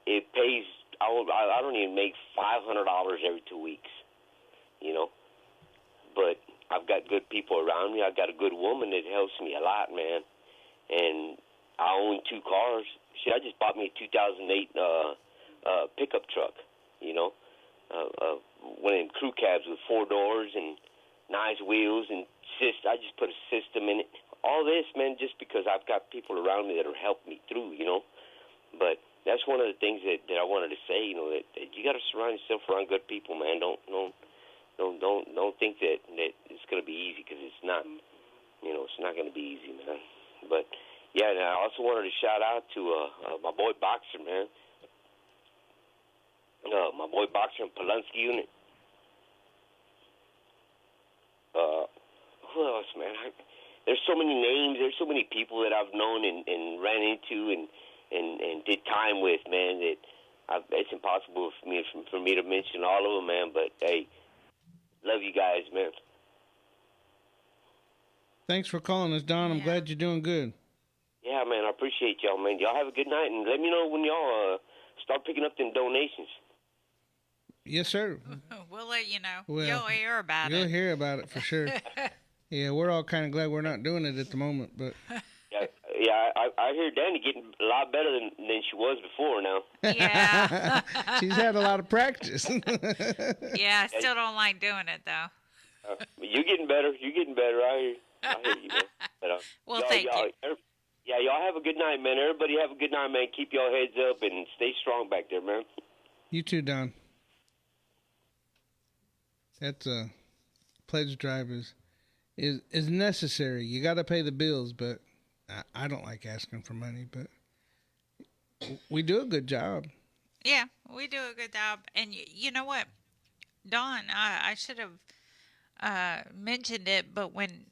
pays. I don't even make $500 every 2 weeks. You know, but I've got good people around me. I've got a good woman that helps me a lot, man. And I own 2 cars. Shit, I just bought me a 2008 pickup truck, you know. One of them crew cabs with 4 doors and nice wheels and I just put a system in it. All this, man, just because I've got people around me that will help me through, you know. But that's one of the things that I wanted to say, you know, that you got to surround yourself around good people, man. Don't think that it's going to be easy, because it's not. You know, it's not going to be easy, man. But, yeah, and I also wanted to shout out to my boy Boxer, man. My boy Boxer in Untitled Unit. Who else, man? There's so many names. There's so many people that I've known and ran into and did time with, man, that it's impossible for me to mention all of them, man. But, hey, love you guys, man. Thanks for calling us, Don. I'm glad you're doing good. Yeah, man, I appreciate y'all, man. Y'all have a good night, and let me know when y'all start picking up them donations. Yes, sir. We'll let you know. Well, You'll hear about You'll it. hear about it for sure. Yeah, we're all kind of glad we're not doing it at the moment, but Yeah, I hear Dani getting a lot better than she was before now. Yeah. she's had a lot of practice. Yeah, I still don't like doing it, though. You're getting better. You're getting better, I hear. I hear you, man. But, Well, thank you. Yeah, y'all have a good night, man. Everybody have a good night, man. Keep your heads up and stay strong back there, man. You too, Don. That's pledge drive is necessary. You got to pay the bills, but I don't like asking for money, but we do a good job. Yeah, we do a good job. And you know what, Dawn, I should have mentioned it, but when,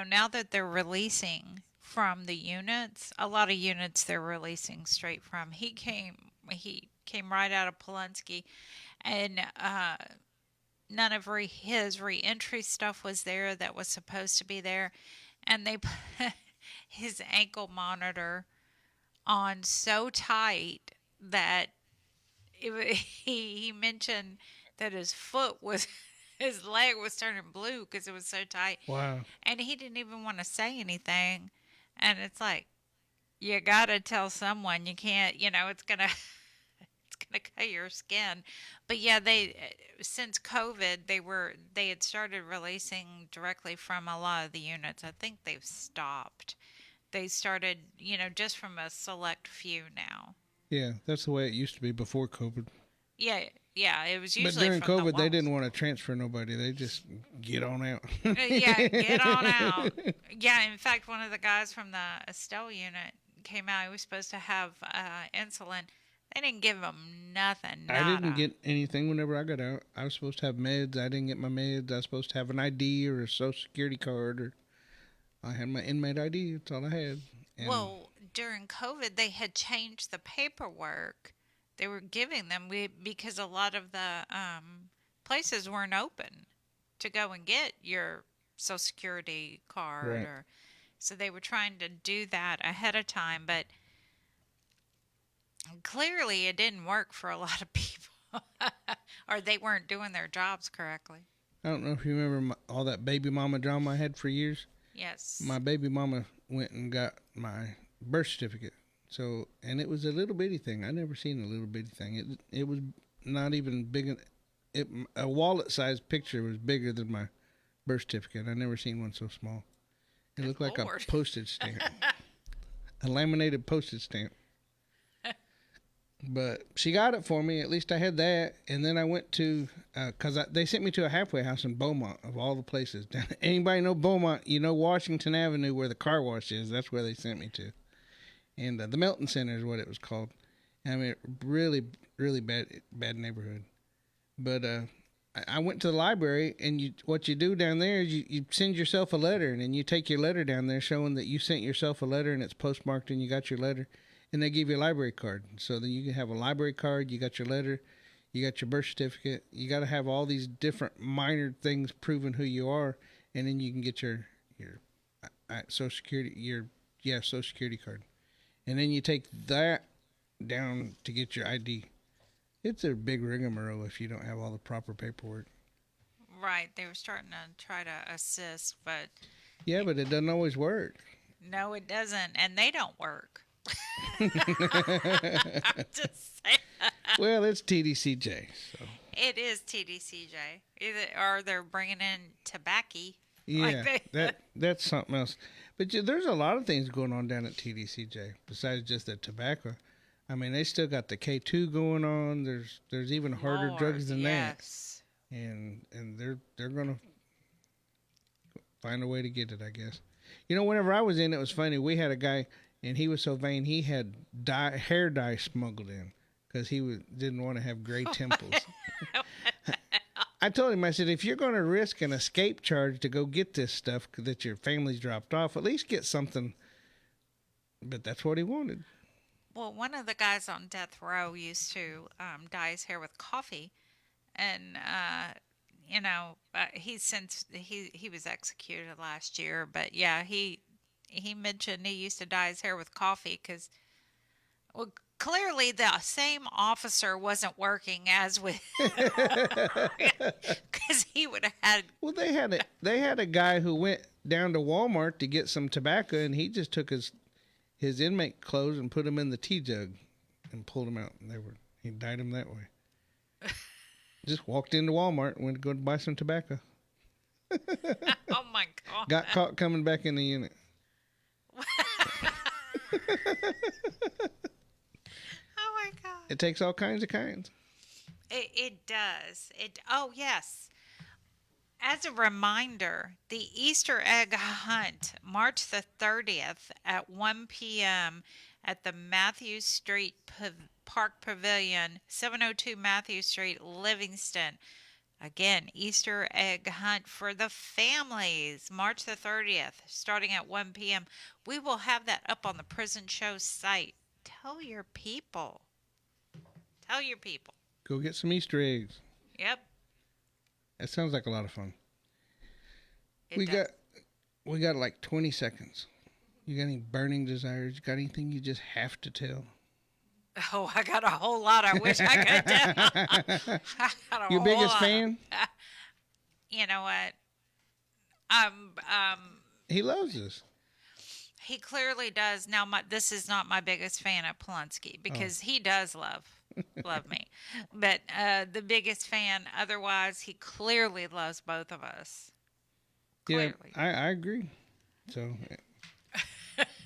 now that they're releasing from the units, a lot of units they're releasing straight from. He came right out of Pulaski, and none of his reentry stuff was there that was supposed to be there, and they put his ankle monitor on so tight that he mentioned that his leg was turning blue because it was so tight. Wow. And he didn't even want to say anything. And it's like, you got to tell someone. You can't, it's going to cut your skin. But yeah, since COVID, they had started releasing directly from a lot of the units. I think they've stopped. They started, just from a select few now. Yeah, that's the way it used to be before COVID. Yeah, it was usually. But during from COVID, they didn't want to transfer nobody. They just get on out. Yeah, get on out. Yeah, in fact, one of the guys from the Estelle unit came out. He was supposed to have insulin. They didn't give him nothing. Nada. I didn't get anything whenever I got out. I was supposed to have meds. I didn't get my meds. I was supposed to have an ID or a Social Security card. Or I had my inmate ID. That's all I had. And well, during COVID, they had changed the paperwork they were giving them because a lot of the places weren't open to go and get your Social Security card. Right. So they were trying to do that ahead of time, but clearly it didn't work for a lot of people, or they weren't doing their jobs correctly. I don't know if you remember all that baby mama drama I had for years. Yes. My baby mama went and got my birth certificate. So, and it was a little bitty thing. I never seen a little bitty thing. It was not even big. A wallet-sized picture was bigger than my birth certificate. I never seen one so small. It looked like a postage stamp, a laminated postage stamp. But she got it for me. At least I had that. And then I went to, because they sent me to a halfway house in Beaumont, of all the places. Anybody know Beaumont? You know Washington Avenue where the car wash is. That's where they sent me to. And the Melton Center is what it was called. I mean, really, really bad neighborhood. But I went to the library, and what you do down there is you send yourself a letter, and then you take your letter down there showing that you sent yourself a letter, and it's postmarked, and you got your letter. And they give you a library card. So then you can have a library card, you got your letter, you got your birth certificate. You got to have all these different minor things proving who you are, and then you can get your Social Security, Social Security card. And then you take that down to get your ID. It's a big rigmarole if you don't have all the proper paperwork. Right. They were starting to try to assist, but... Yeah, but it doesn't always work. No, it doesn't. And they don't work. I'm just saying. Well, it's TDCJ. So. It is TDCJ. Or they're bringing in tobacco. Yeah, that's something else. But there's a lot of things going on down at TDCJ besides just the tobacco. I mean, they still got the K2 going on. There's even harder drugs than that. And they're gonna find a way to get it, I guess. Whenever I was in, it was funny. We had a guy, and he was so vain, he had hair dye smuggled in because he didn't want to have gray temples. I told him, I said, if you're going to risk an escape charge to go get this stuff that your family's dropped off, at least get something. But that's what he wanted. Well, one of the guys on death row used to dye his hair with coffee, and he was executed last year. But yeah, he mentioned he used to dye his hair with coffee because, well, clearly the same officer wasn't working as with, because he would have had. Well, they had a guy who went down to Walmart to get some tobacco, and he just took his inmate clothes and put them in the tea jug and pulled them out, and he dyed them that way. Just walked into Walmart and went to go buy some tobacco. Oh my Got caught coming back in the unit. Oh my God. It takes all kinds of kinds. It does. Oh yes. As a reminder, the Easter egg hunt, March the 30th at 1 p.m. at the Matthews Street Park Pavilion, 702 Matthews Street, Livingston. Again, Easter egg hunt for the families, March the 30th, starting at 1 p.m. We will have that up on the Prison Show site. Tell your people. Tell your people. Go get some Easter eggs. Yep. That sounds like a lot of fun. It We does. got like 20 seconds. You got any burning desires? You got anything you just have to tell? Oh, I got a whole lot I wish I could tell. I got a Your whole biggest lot. fan? You know what? He loves us. He clearly does. Now, this is not my biggest fan of Polonsky because he does love me. But the biggest fan, otherwise, he clearly loves both of us. Clearly. Yeah, I agree. So,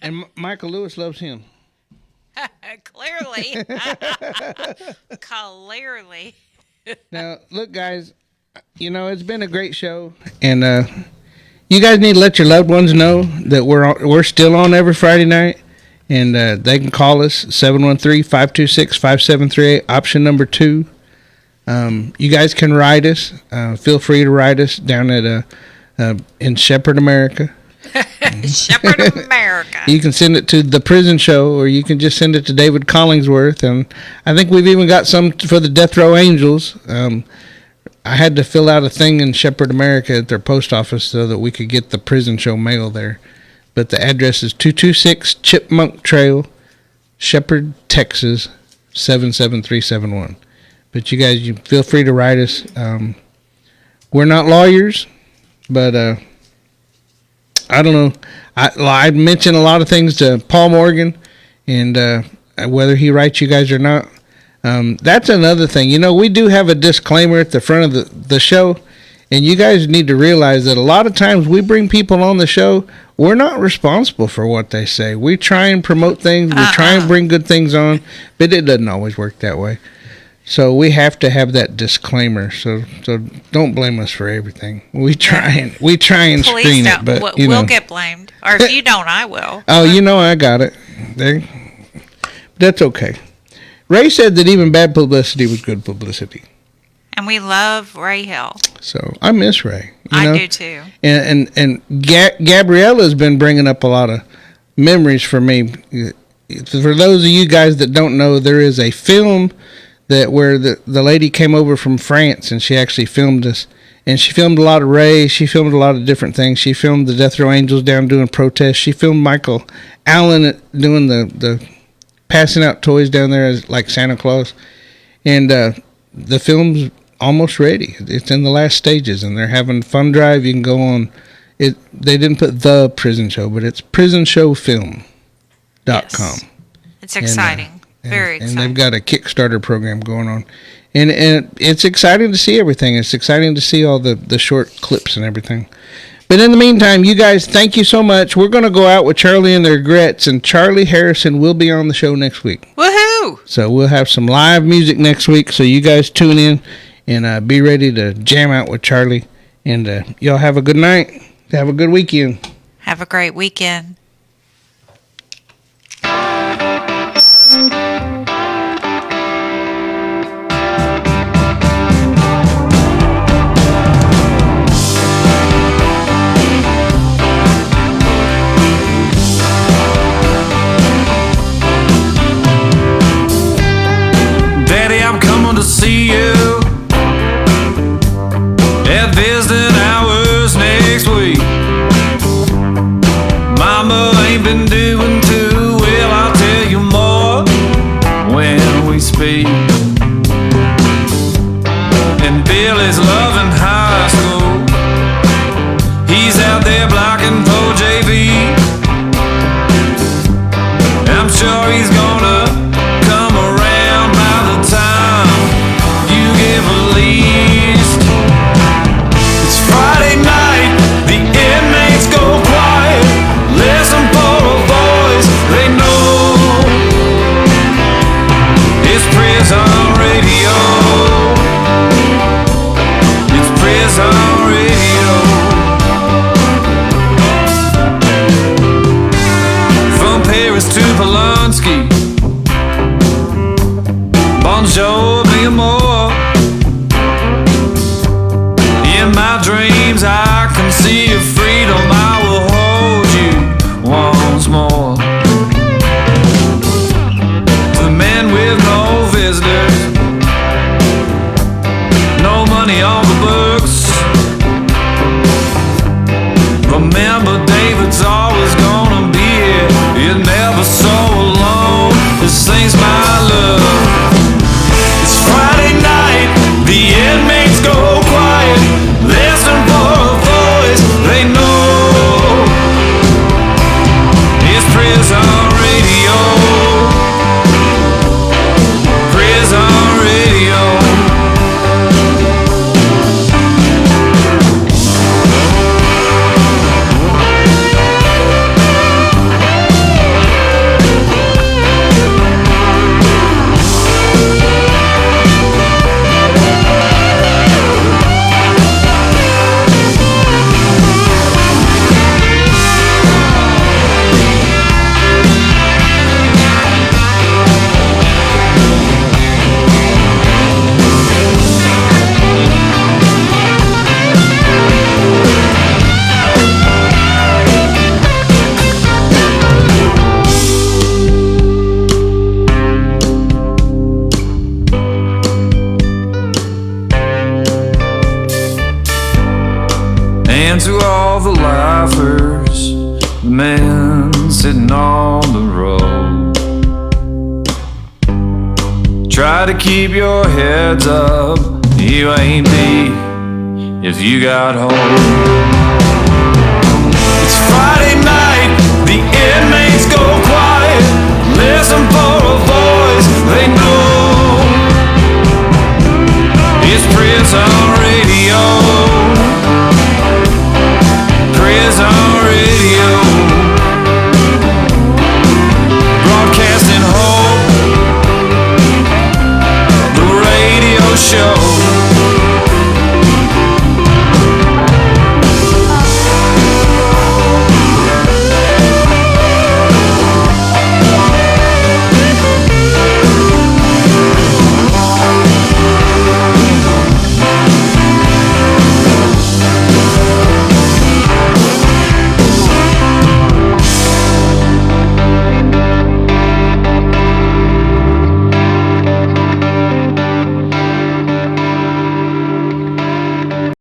and Michael Lewis loves him. Clearly. Clearly. Now, look, guys, it's been a great show, and you guys need to let your loved ones know that we're still on every Friday night, and they can call us 713-526-5738, option number 2. You guys can write us. Feel free to write us down at in Shepherd, America. Shepherd, America. You can send it to The Prison Show, or you can just send it to David Collingsworth, and I think we've even got some for the Death Row Angels. I had to fill out a thing in Shepherd, America at their post office so that we could get the Prison Show mail there. But the address is 226 Chipmunk Trail, Shepherd, Texas, 77371. But you guys, you feel free to write us. We're not lawyers, but I don't know. I mentioned a lot of things to Paul Morgan, and whether he writes you guys or not. That's another thing. We do have a disclaimer at the front of the show, and you guys need to realize that a lot of times we bring people on the show, we're not responsible for what they say. We try and promote things, we try and bring good things on, but it doesn't always work that way. So we have to have that disclaimer. So don't blame us for everything. We try and Please screen don't. it, but We'll get blamed. Or if you don't, I will. Oh, I got it. There. That's okay. Ray said that even bad publicity was good publicity. And we love Ray Hill. So I miss Ray. I do too. And Gabriella's been bringing up a lot of memories for me. For those of you guys that don't know, there is a film where the lady came over from France, and she actually filmed us. And she filmed a lot of Ray. She filmed a lot of different things. She filmed the Death Row Angels down doing protests. She filmed Michael Allen doing the passing out toys down there as like Santa Claus. And the film's almost ready. It's in the last stages, and they're having a fun drive. You can go on it. They didn't put The Prison Show, but it's prisonshowfilm.com. Yes. It's exciting. Very exciting. And they've got a Kickstarter program going on. And it's exciting to see everything. It's exciting to see all the short clips and everything. But in the meantime, you guys, thank you so much. We're going to go out with Charlie and the Regrets, and Charlie Harrison will be on the show next week. Woohoo! So we'll have some live music next week, so you guys tune in and be ready to jam out with Charlie. And y'all have a good night. Have a good weekend. Have a great weekend. To see you at visiting hours next week. Mama dreams I can see your freedom, I will hold you once more. To the men with no visitors, no money on the books. Remember, David's always gonna be here. You're never so alone. This thing's my love. It's Friday night, the inmates go quiet. Listen for a voice they know. It's prison radio. Prison radio. And to all the laughers, the men sitting on the road, try to keep your heads up. You ain't me if you got home. It's Friday night, the inmates go quiet. Listen for a voice they know. It's prison